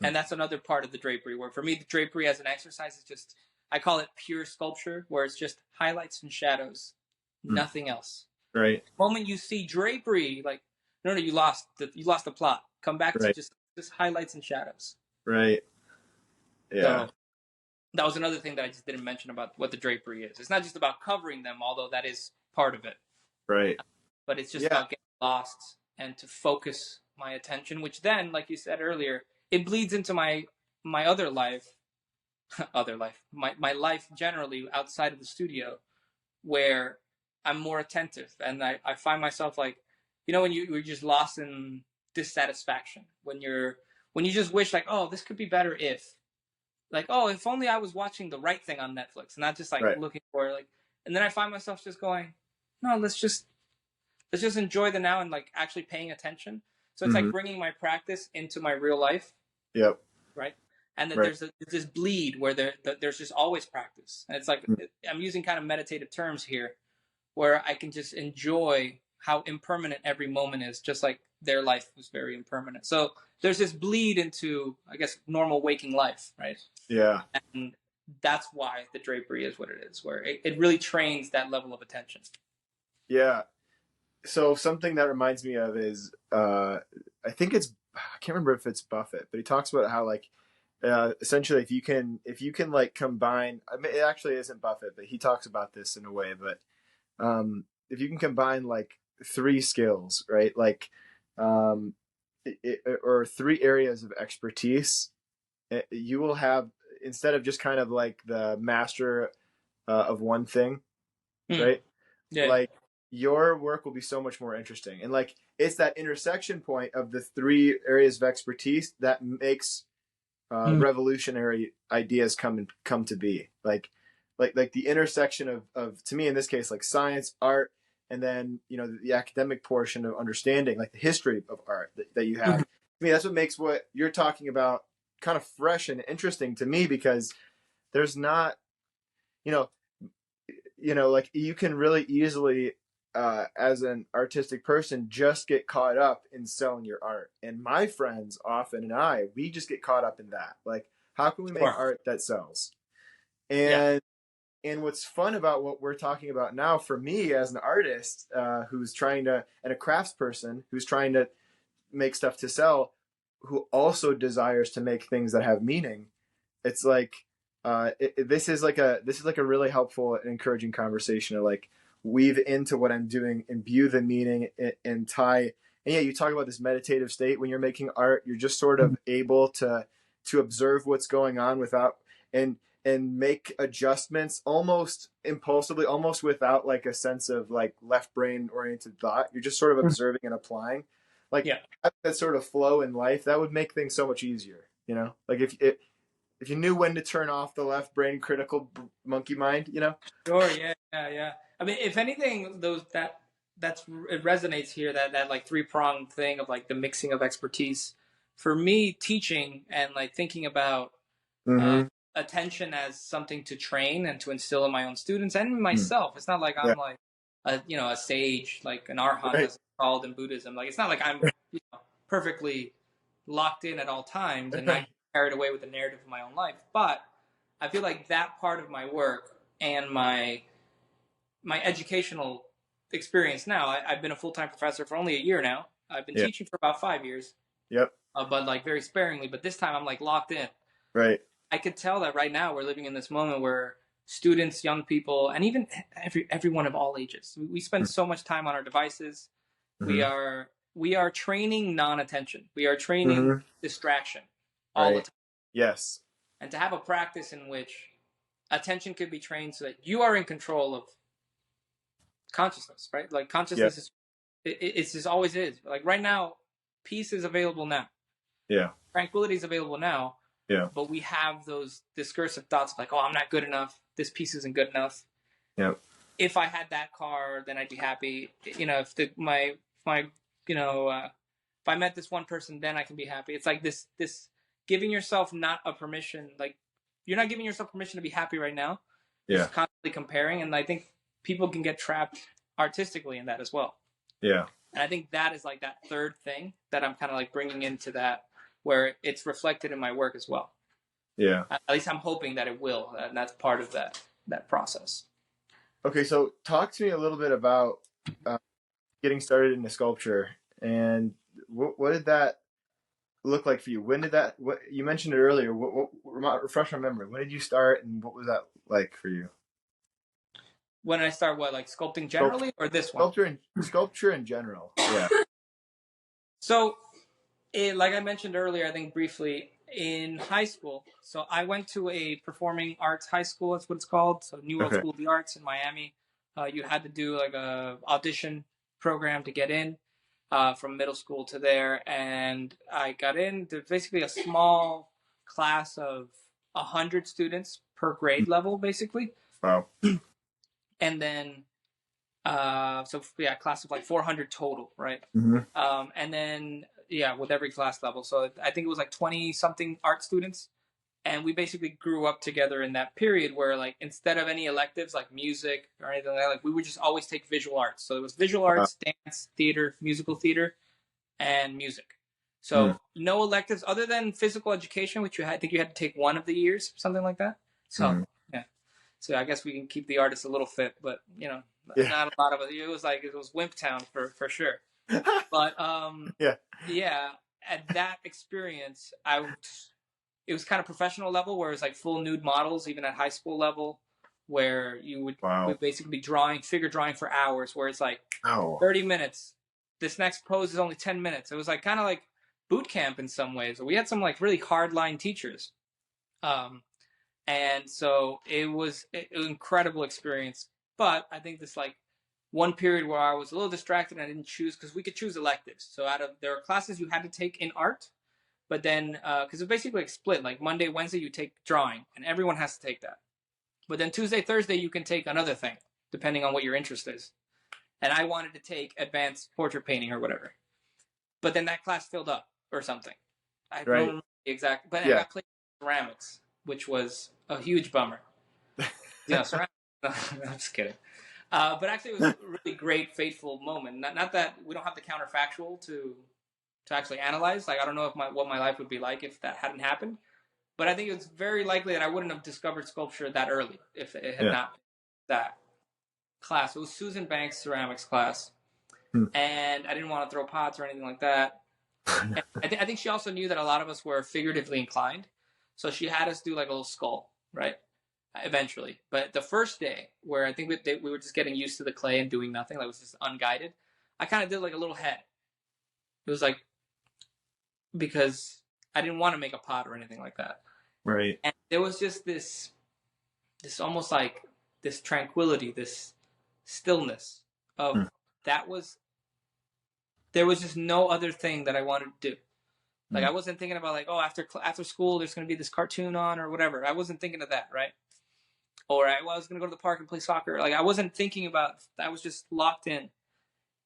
Mm. And that's another part of the drapery, where for me, the drapery as an exercise is just, I call it pure sculpture, where it's just highlights and shadows, Mm. nothing else. Right. The moment you see drapery, like, no, you lost the plot. Come back to Right. just highlights and shadows. Right. Yeah. So that was another thing that I just didn't mention about what the drapery is. It's not just about covering them, although that is part of it, Right. but it's just Yeah. about getting lost and to focus my attention, which then, like you said earlier, it bleeds into my other life, other life, my life generally outside of the studio, where I'm more attentive, and I find myself like, when you're just lost in dissatisfaction, when you just wish like, oh, this could be better if, like, oh, if only I was watching the right thing on Netflix, and not just like Right. looking for like, and then I find myself just going, no, let's just enjoy the now and like actually paying attention. So it's Mm-hmm. like bringing my practice into my real life, Yep. right? And that Right. there's this bleed where there's just always practice, and it's like, Mm. I'm using kind of meditative terms here, where I can just enjoy how impermanent every moment is, just like their life was very impermanent. So there's this bleed into, I guess, normal waking life, right? Yeah. And that's why the drapery is what it is, where it really trains that level of attention. Yeah. So something that reminds me of is I think I can't remember if it's Buffett, but he talks about how like essentially if you can like combine, I mean, it actually isn't Buffett, but he talks about this in a way, but if you can combine like three skills, right? Like um or three areas of expertise, you will have, instead of just kind of like the master of one thing, Hmm. right? Yeah. Like your work will be so much more interesting. And like it's that intersection point of the three areas of expertise that makes Hmm. revolutionary ideas come to be. Like the intersection of, to me in this case, like science, art, and then the academic portion of understanding, like the history of art that you have. Hmm. I mean, that's what makes what you're talking about kind of fresh and interesting to me, because there's not, you know, like you can really easily, as an artistic person, just get caught up in selling your art. And my friends often, and we just get caught up in that. Like, how can we make Sure. art that sells? Yeah. And what's fun about what we're talking about now, for me as an artist, who's trying to, and a craftsperson who's trying to make stuff to sell, who also desires to make things that have meaning, it's like this is like a really helpful and encouraging conversation to like weave into what I'm doing, imbue the meaning, and tie. And yeah, you talk about this meditative state when you're making art. You're just sort of able to observe what's going on without, and make adjustments almost impulsively, almost without like a sense of like left brain oriented thought. You're just sort of observing and applying. Like Yeah. that sort of flow in life, that would make things so much easier. Like if you knew when to turn off the left brain critical monkey mind. Sure. Yeah. Yeah. Yeah. I mean, if anything, it resonates here, that like three-pronged thing of like the mixing of expertise. For me, teaching and like thinking about Mm-hmm. attention as something to train and to instill in my own students and Mm. myself. It's not like Yeah. I'm like a sage, like an arhat Right. as it's called in Buddhism. Like it's not like I'm perfectly locked in at all times and not carried away with the narrative of my own life. But I feel like that part of my work and my educational experience now. I've been a full time professor for only a year now. I've been Yeah. teaching for about 5 years, Yep. but like very sparingly. But this time I'm like locked in. Right. I could tell that right now we're living in this moment where students, young people, and even everyone of all ages, we spend so much time on our devices. We Mm-hmm. are we are training non-attention. We are training Mm-hmm. distraction all the Right. time. Yes. And to have a practice in which attention could be trained so that you are in control of consciousness, right? Like Yep. consciousness is it's just always is. Like right now, peace is available now. Yeah. Tranquility is available now, Yeah. but we have those discursive thoughts of like, oh, I'm not good enough. This piece isn't good enough. Yep. If I had that car, then I'd be happy. If I met this one person, then I can be happy. It's like this giving yourself not a permission, like you're not giving yourself permission to be happy right now. You're Yeah. just constantly comparing, and I think people can get trapped artistically in that as well. Yeah. And I think that is like that third thing that I'm kind of like bringing into that, where it's reflected in my work as well. Yeah. At least I'm hoping that it will, and that's part of that process. Okay, so talk to me a little bit about uh, getting started in the sculpture, and what did that look like for you? When did that? What you mentioned it earlier? Refresh my memory. When did you start, and what was that like for you? When I start what, like sculpting Sculpt, generally, or this one? sculpture in general. Yeah. So, like I mentioned earlier, I think briefly in high school. So I went to a performing arts high school. That's what it's called. So New World Okay. School of the Arts in Miami. You had to do like a audition program to get in from middle school to there, and I got in. There's basically a small class of 100 students per grade level, basically, Wow. and then so yeah, class of like 400 total, right? Mm-hmm. And then yeah, with every class level. So I think it was like 20 something art students, and we basically grew up together in that period where like instead of any electives like music or anything like that, like we would just always take visual arts. So it was visual arts, dance, theater, musical theater, and music. Mm. So no electives other than physical education, which I think you had to take one of the years, something like that. So Mm. yeah. So I guess we can keep the artists a little fit, but Yeah. not a lot of it. It was Wimp Town for sure. But Yeah. yeah, at that experience, it was kind of professional level where it was like full nude models, even at high school level, where you Wow. would basically be drawing, figure drawing for hours, where it's like Oh. 30 minutes. This next pose is only 10 minutes. It was like kind of like boot camp in some ways. We had some like really hardline teachers. And so it was an incredible experience. But I think this like one period where I was a little distracted and I didn't choose because we could choose electives. So there were classes you had to take in art, but then because it's basically like split. Like Monday, Wednesday you take drawing, and everyone has to take that. But then Tuesday, Thursday you can take another thing depending on what your interest is. And I wanted to take advanced portrait painting or whatever, but then that class filled up or something. I don't Right. remember the exact, but I Yeah. got placed in ceramics, which was a huge bummer. Ceramics. No, I'm just kidding. But actually, it was a really great, fateful moment. Not that we don't have the counterfactual to actually analyze. Like I don't know if what my life would be like if that hadn't happened. But I think it's very likely that I wouldn't have discovered sculpture that early if it had Yeah. not been that class. It was Susan Banks' ceramics class, Hmm. and I didn't want to throw pots or anything like that. I think she also knew that a lot of us were figuratively inclined, so she had us do like a little skull, right? Eventually, but the first day where I think we were just getting used to the clay and doing nothing, like it was just unguided. I kind of did like a little head. It was like because I didn't want to make a pot or anything like that. Right. And there was just this almost like this tranquility, this stillness of there was just no other thing that I wanted to do. Like I wasn't thinking about like, oh, after school there's going to be this cartoon on or whatever. I wasn't thinking of that, right? Or I was going to go to the park and play soccer. Like I wasn't thinking about. I was just locked in.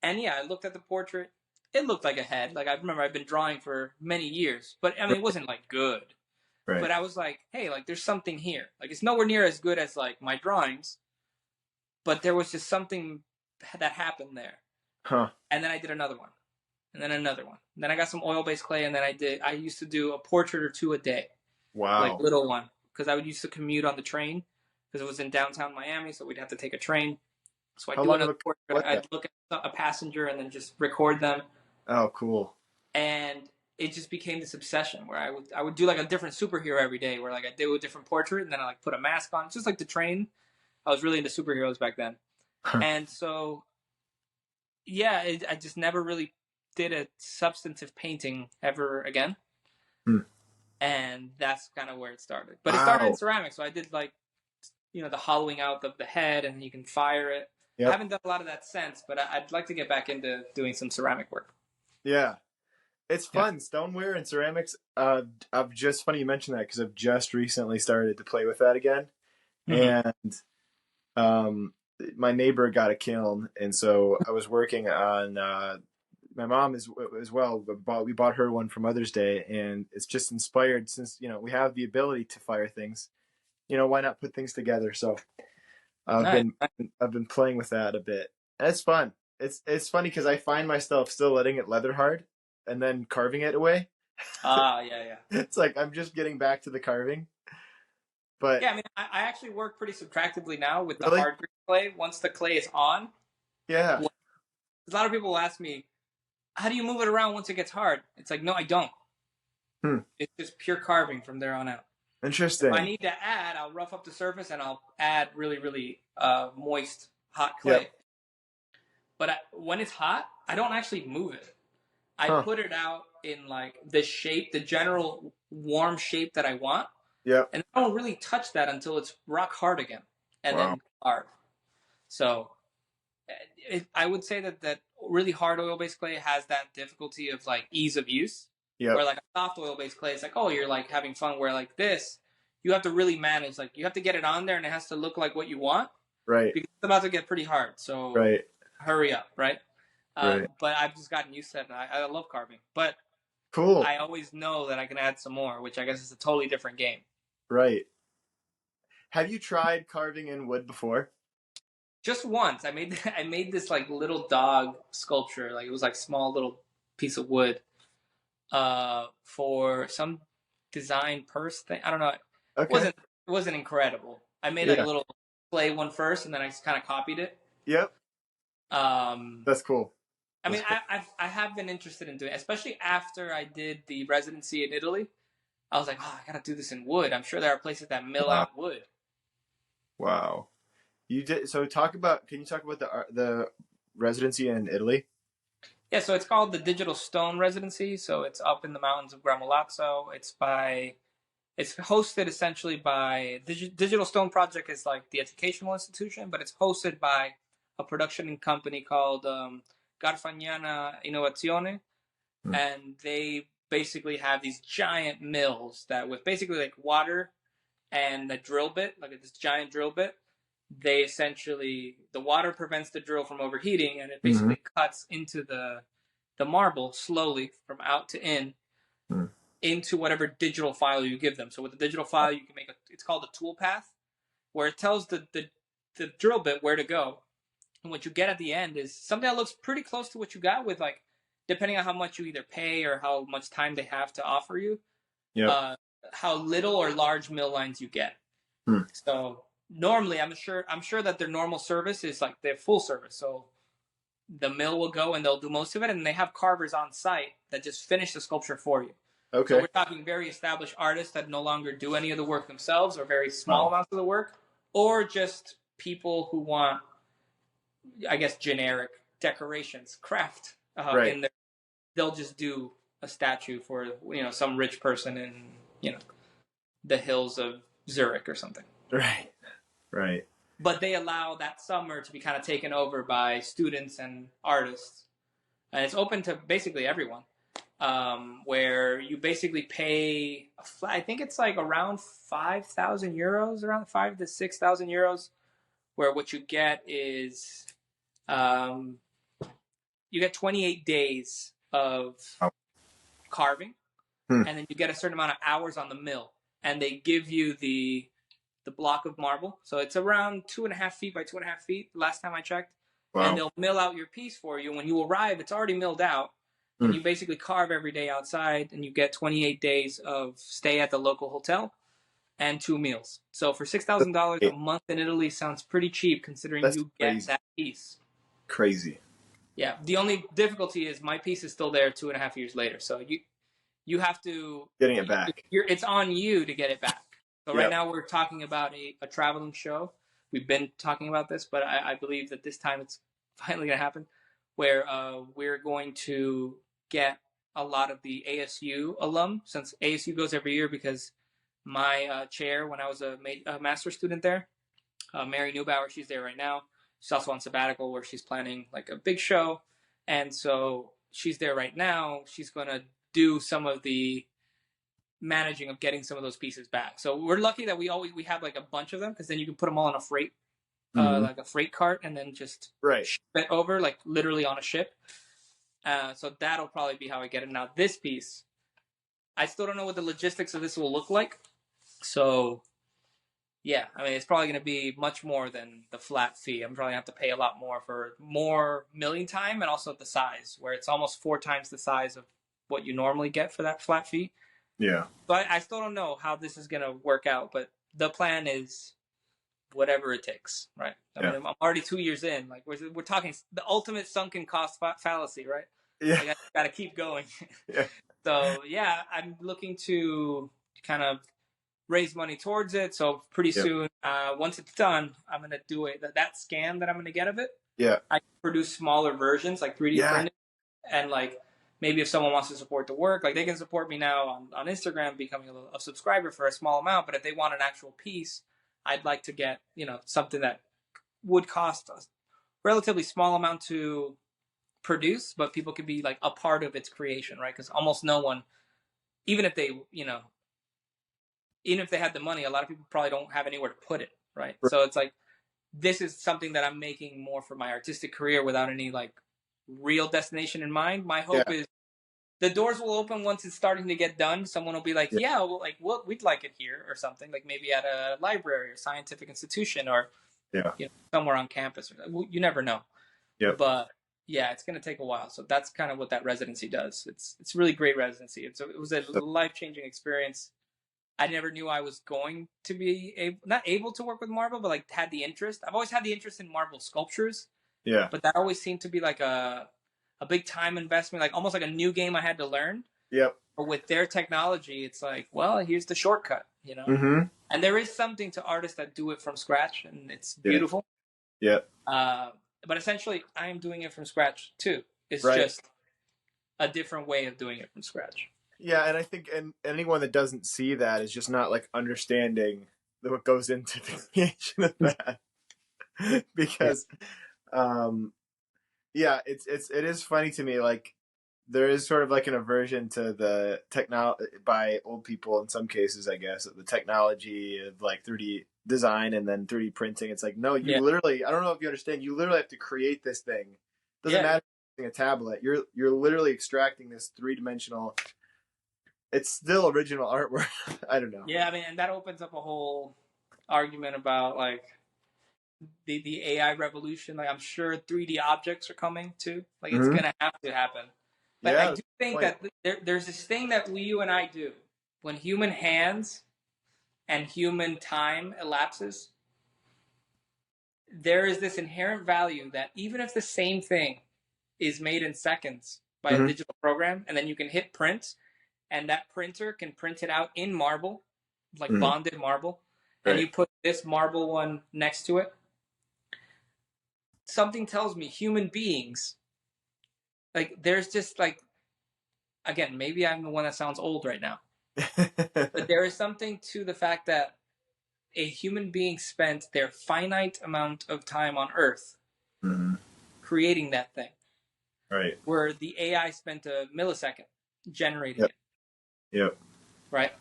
And yeah, I looked at the portrait. It looked like a head. Like I remember I've been drawing for many years, but I mean it wasn't like good. Right. But I was like, hey, like there's something here. Like it's nowhere near as good as like my drawings, but there was just something that happened there. Huh. And then I did another one, and then another one. And then I got some oil-based clay, and then I used to do a portrait or two a day, like Wow. little one, because I would used to commute on the train because it was in downtown Miami, so we'd have to take a train. So I'd How do long of another a portrait. was I'd that? look at a passenger and then just record them, Oh, cool. and it just became this obsession where I would do like a different superhero every day, where like I did a different portrait, and then I like put a mask on, just like the train. I was really into superheroes back then, Huh. and so yeah, I just never really did a substantive painting ever again, Hmm. and that's kind of where it started. But it started in Wow. ceramics, so I did like the hollowing out of the head, and you can fire it. I Yep. haven't done a lot of that since, but I'd like to get back into doing some ceramic work. Yeah. It's Yeah. fun. Stoneware and ceramics. I've just funny you mentioned that because I've just recently started to play with that again. Mm-hmm. And um, my neighbor got a kiln, and so I was working on. My mom as well. We bought her one for Mother's Day, and it's just inspired since we have the ability to fire things. Why not put things together? So I've Nice. been I've been playing with that a bit. And it's fun. It's funny because I find myself still letting it leather hard and then carving it away. Ah, yeah, yeah. It's like I'm just getting back to the carving. But Yeah, I mean, I actually work pretty subtractively now with the really, hard grit clay. Once the clay is on, yeah. a lot of people ask me, how do you move it around once it gets hard? It's like, no, I don't. Hmm. It's just pure carving from there on out. If I Interesting. need to add, I'll rough up the surface and I'll add really, really moist, hot Yep. clay. But when it's hot, I don't actually move it. I Huh. put it out in like the shape, the general warm shape that I want, Yep. and I don't really touch that until it's rock hard again, and Wow. then carve. So I would say that really hard oil-based clay has that difficulty of like ease of use, where Yep. like a soft oil-based clay, it's like, oh, you're like having fun. Where like this, you have to really manage. Like you have to get it on there, and it has to look like what you want Right. because it's about to get pretty hard. So Right. hurry up, right? Right. But I've just gotten used to it, and I love carving. But Cool. I always know that I can add some more, which I guess is a totally different game. Right. Have you tried carving in wood before? Just once, I made I made this like little dog sculpture, like it was like small little piece of wood, for some design purse thing. I don't know. It Okay. wasn't incredible. I made like a Yeah. little clay one first, and then I just kind of copied it. Yep. Um, That's cool. I That's mean, cool. I have been interested in doing it, especially after I did the residency in Italy. I was like, oh, I gotta do this in wood. I'm sure there are places that mill Wow. out wood. Wow. You did so. Talk about. Can you talk about the residency in Italy? Yeah, so it's called the Digital Stone Residency. So it's up in the mountains of Gramolazzo. It's hosted essentially by Digital Stone Project is like the educational institution, but it's hosted by a production company called Garfagnana Innovazione, Hmm. and they basically have these giant mills that with basically like water and a drill bit, like this giant drill bit, they essentially the water prevents the drill from overheating, and it Mm-hmm. basically cuts into the marble slowly from out to in Hmm. into whatever digital file you give them. So with the digital file, you can make it's called a tool path, where it tells the drill bit where to go, and what you get at the end is something that looks pretty close to what you got with like depending on how much you either pay or how much time they have to offer you, Yep. uh, how little or large mill lines you get. Hmm. So normally, I'm sure that their normal service is like their full service. So the mill will go and they'll do most of it, and they have carvers on site that just finish the sculpture for you. So Okay. we're talking very established artists that no longer do any of the work themselves, or very small Wow. amounts of the work, or just people who want, I guess, generic decorations, craft Right. in there. They'll just do a statue for some rich person in you know the hills of Zurich or something. Right. Right. But they allow that summer to be kind of taken over by students and artists, and it's open to basically everyone. Where you basically pay, I think it's like around 5,000 euros, around 5 to 6,000 euros, where what you get is um, you get 28 days of Wow. carving, Hmm. and then you get a certain amount of hours on the mill. and they give you the block of marble. So it's around 2.5 feet by 2.5 feet. Last time I checked, and Wow. they'll mill out your piece for you. When you arrive, it's already milled out, and Mm. you basically carve every day outside, and you get 28 days of stay at the local hotel and 2 meals. So for $6,000 a That's month in Italy sounds pretty cheap considering that's you get crazy. that piece. Crazy. Yeah. The only difficulty is my piece is still there 2.5 years later. So you have to Getting it back. it's on you to get it back. So right Yep. now we're talking about a traveling show. We've been talking about this, but I believe that this time it's finally going to happen, where we're going to get a lot of the ASU alum, since ASU goes every year, because my chair when I was a master's student there, Mary Neubauer, she's there right now. She's also on sabbatical where she's planning like a big show, and so she's there right now. She's going to do some of the managing of getting some of those pieces back. So we're lucky that we have like a bunch of them, because then you can put them all on a freight, Hmm. like a freight cart, and then just Right. ship it over, like literally on a ship. So that'll probably be how I get it. Now this piece, I still don't know what the logistics of this will look like. So yeah, I mean it's probably going to be much more than the flat fee. I'm probably going to have to pay a lot more for more milling time, and also the size, where it's almost 4 times the size of what you normally get for that flat fee. Yeah. But I still don't know how this is going to work out. But the plan is whatever it takes, right? I Yeah. mean, I'm already 2 years in. Like we're talking the ultimate sunken cost fallacy, right? Yeah. Like I got to keep going. Yeah. So yeah, I'm looking to kind of raise money towards it. So pretty Yep. soon, once it's done, I'm gonna do it. That scan that I'm gonna get of it, Yeah. I can produce smaller versions, like 3D Yeah. printed, and like maybe if someone wants to support the work, like they can support me now on Instagram, becoming a subscriber for a small amount. But if they want an actual piece, I'd like to get something that would cost a relatively small amount to produce, but people could be like a part of its creation, right? Because almost no one, even if they even if they had the money, a lot of people probably don't have anywhere to put it, right? Right. So it's like this is something that I'm making more for my artistic career without any like real destination in mind. My hope Yeah. is the doors will open once it's starting to get done. Someone will be like, Yeah. "Yeah, well, like we'd like it here," or something, like maybe at a library or scientific institution, or Yeah. somewhere on campus. You never know, Yep. but yeah, it's going to take a while. So that's kind of what that residency does. It's really great residency. It was a So, life changing experience. I never knew I was going to be not able to work with marble, but like had the interest. I've always had the interest in marble sculptures, yeah. but that always seemed to be like a big time investment, like almost like a new game I had to learn. Yep. But with their technology, it's like, well, here's the shortcut. Mm-hmm. And there is something to artists that do it from scratch, and it's Yeah. beautiful. Yep. But essentially, I am doing it from scratch too. It's Right. just a different way of doing it from scratch. Yeah, and I think anyone that doesn't see that is just not like understanding what goes into the creation of that. Because yeah, it is funny to me, like there is sort of like an aversion to the technology by old people in some cases, I guess, the technology of like 3D design and then 3D printing. It's like, no, you Yeah, literally, I don't know if you understand, you literally have to create this thing. It doesn't yeah, matter if you're using a tablet. You're literally extracting this three-dimensional, it's still original artwork. I don't know. yeah. I mean, and that opens up a whole argument about like the AI revolution. Like I'm sure 3D objects are coming too. Like it's Mm-hmm. gonna have to happen. But I Yeah, do that's the think point. that there's this thing that you and I do when human hands and human time elapses. There is this inherent value that even if the same thing is made in seconds by a Mm-hmm. digital program, and then you can hit print, and that printer can print it out in marble, like Mm-hmm. bonded marble, and Right. you put this marble one next to it, something tells me human beings, like there's just like, again, maybe I'm the one that sounds old right now, but there is something to the fact that a human being spent their finite amount of time on Earth Mm-hmm. creating that thing, Right. where the AI spent a millisecond generating Yep. it, Yep. right?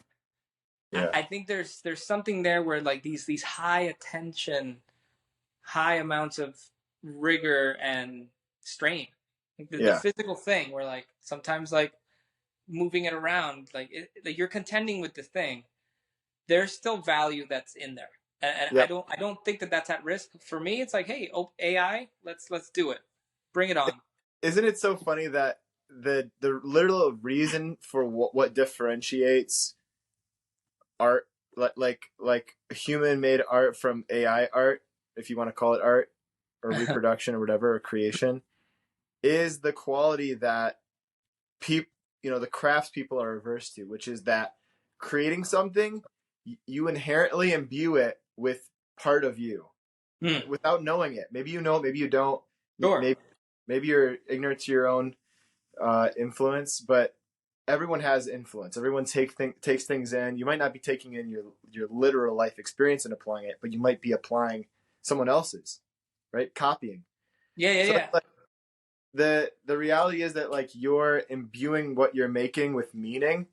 Yeah. I think there's something there where like these high attention, high amounts of rigor and strain, like the Yeah. physical thing where like sometimes like moving it around, like you're contending with the thing, there's still value that's in there, and Yep. I don't think that that's at risk. For me, it's like, hey, AI, let's do it, bring it on. Isn't it so funny that the literal reason for what differentiates art, like human made art from AI art, if you want to call it art or reproduction or whatever, or creation, is the quality that people, the crafts people are averse to, which is that creating something, you inherently imbue it with part of you without knowing it. Maybe you know it, maybe you don't. Sure. Maybe you're ignorant to your own influence, but everyone has influence. Everyone takes things in. You might not be taking in your literal life experience and applying it, but you might be applying someone else's, right? Copying. Yeah, yeah, So yeah. like, the reality is that like you're imbuing what you're making with meaning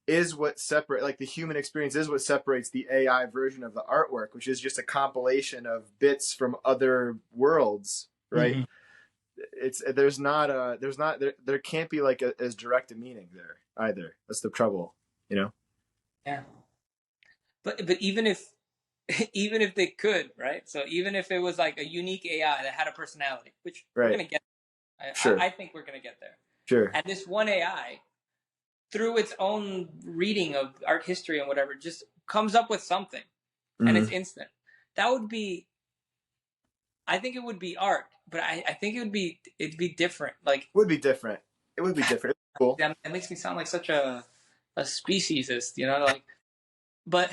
is what separate, like the human experience is what separates the AI version of the artwork, which is just a compilation of bits from other worlds, right? Mm-hmm. It's there can't be like as direct a meaning there either. That's the trouble, you know. Yeah, but even if even if they could, right? So even if it was like a unique AI that had a personality, which we're Right. gonna get, Sure. I think we're gonna get there. Sure. And this one AI, through its own reading of art history and whatever, just comes up with something, and it's Mm-hmm. instant. That would be, I think it would be art, but I think it'd be different. Like Would be different. It would be different. It's cool. that makes me sound like such a speciesist, you know, like, but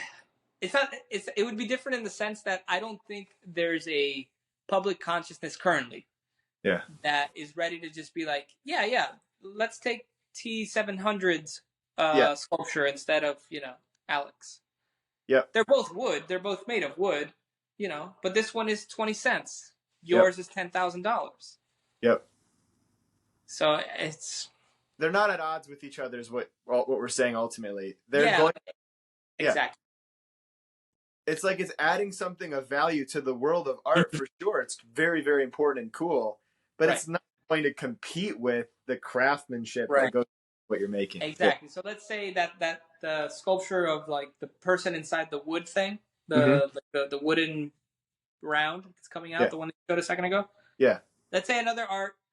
it's not. It would be different in the sense that I don't think there's a public consciousness currently Yeah. that is ready to just be like, yeah, yeah, let's take T700's Yeah. sculpture instead of Alex. Yep. They're both wood. They're both made of wood, but this one is 20 cents. Yep. Yours is $10,000. Yep. So it's They're not at odds with each other. Is what we're saying ultimately. They're yeah, going. Yeah. exactly. It's like it's adding something of value to the world of art for sure. It's very, very important and cool, but Right. it's not going to compete with the craftsmanship Right. that goes with what you're making. Exactly. So let's say that the sculpture of like the person inside the wood thing, Mm-hmm. the wooden round that's coming out, Yeah. the one that you showed a second ago. Yeah. Let's say another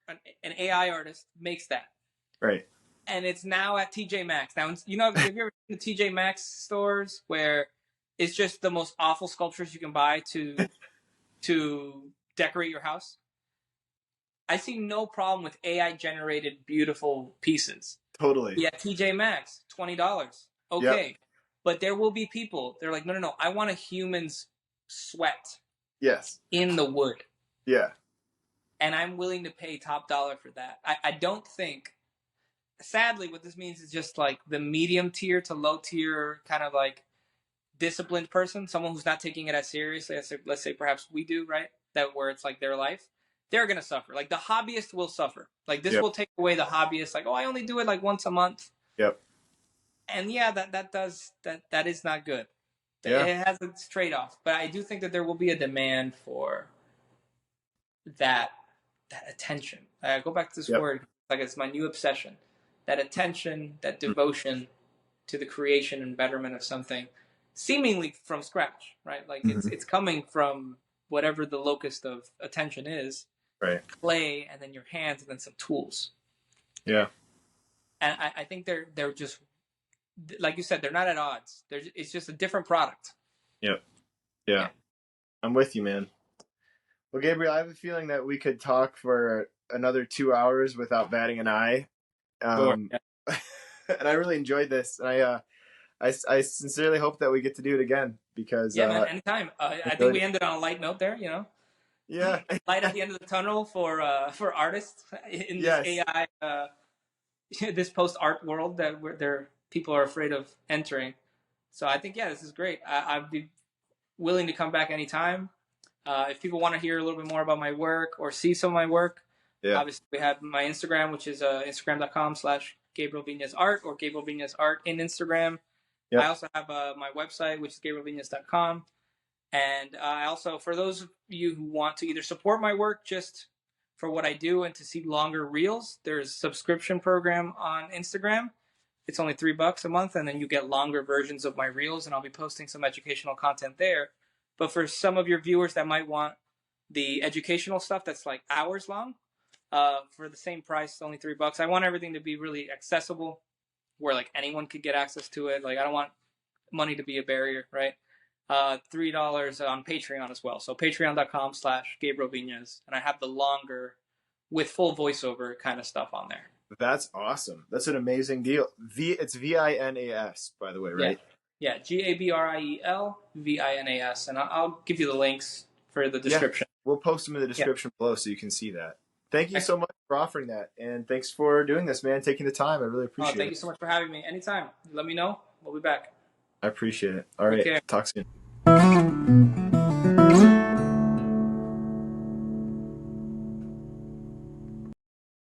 an AI artist makes that, Right. and it's now at TJ Maxx. Now, have you ever seen the TJ Maxx stores where it's just the most awful sculptures you can buy to decorate your house? I see no problem with AI generated beautiful pieces. Totally. Yeah, TJ Maxx, $20. Yep. Okay. But there will be people, they're like, no, no, no, I want a human's sweat Yes. in the wood. Yeah. And I'm willing to pay top dollar for that. I don't think, sadly, what this means is just like the medium tier to low tier kind of like disciplined person, someone who's not taking it as seriously as, let's say, perhaps we do, right? That where it's like their life, they're going to suffer. Like the hobbyist will suffer. Like this Yep. will take away the hobbyist. Like, oh, I only do it like once a month. Yep. And yeah, that is not good. Yeah. It has its trade off, but I do think that there will be a demand for that attention. I go back to this Yep. word, like it's my new obsession. That attention, that devotion to the creation and betterment of something, seemingly from scratch, right? Like Mm-hmm. it's coming from whatever the locus of attention is, Right. clay, and then your hands, and then some tools. Yeah. And I think they're just, like you said, they're not at odds. It's just a different product. Yep. Yeah. I'm with you, man. Well, Gabriel, I have a feeling that we could talk for another 2 hours without batting an eye. Sure. And I really enjoyed this. And I sincerely hope that we get to do it again because Yeah, man, anytime. I think we ended on a light note there, yeah. Light at the end of the tunnel for artists in Yes. this AI, this post art world that people are afraid of entering. So I think, yeah, this is great. I'd be willing to come back anytime. If people want to hear a little bit more about my work or see some of my work, Yeah. obviously we have my Instagram, which is instagram.com/Gabriel Vinas Art or Gabriel Vinas Art in Instagram. Yep. I also have my website, which is GabrielVinas.com. And I also, for those of you who want to either support my work just for what I do and to see longer reels, there's a subscription program on Instagram It's only $3 a month, and then you get longer versions of my reels, and I'll be posting some educational content there. But for some of your viewers that might want the educational stuff that's like hours long, for the same price, only $3. I want everything to be really accessible, where like anyone could get access to it. Like I don't want money to be a barrier, right? $3 on Patreon as well. So patreon.com/Gabriel Vinas, and I have the longer with full voiceover kind of stuff on there. That's awesome. That's an amazing deal. It's Vinas, by the way, right? Yeah, GabrielVinas, and I'll give you the links for the description. Yeah, we'll post them in the description below so you can see that. Thank you so much for offering that, and thanks for doing this, man. Taking the time, I really appreciate it. Thank you so much for having me. Anytime, let me know. We'll be back. I appreciate it. All right, talk soon.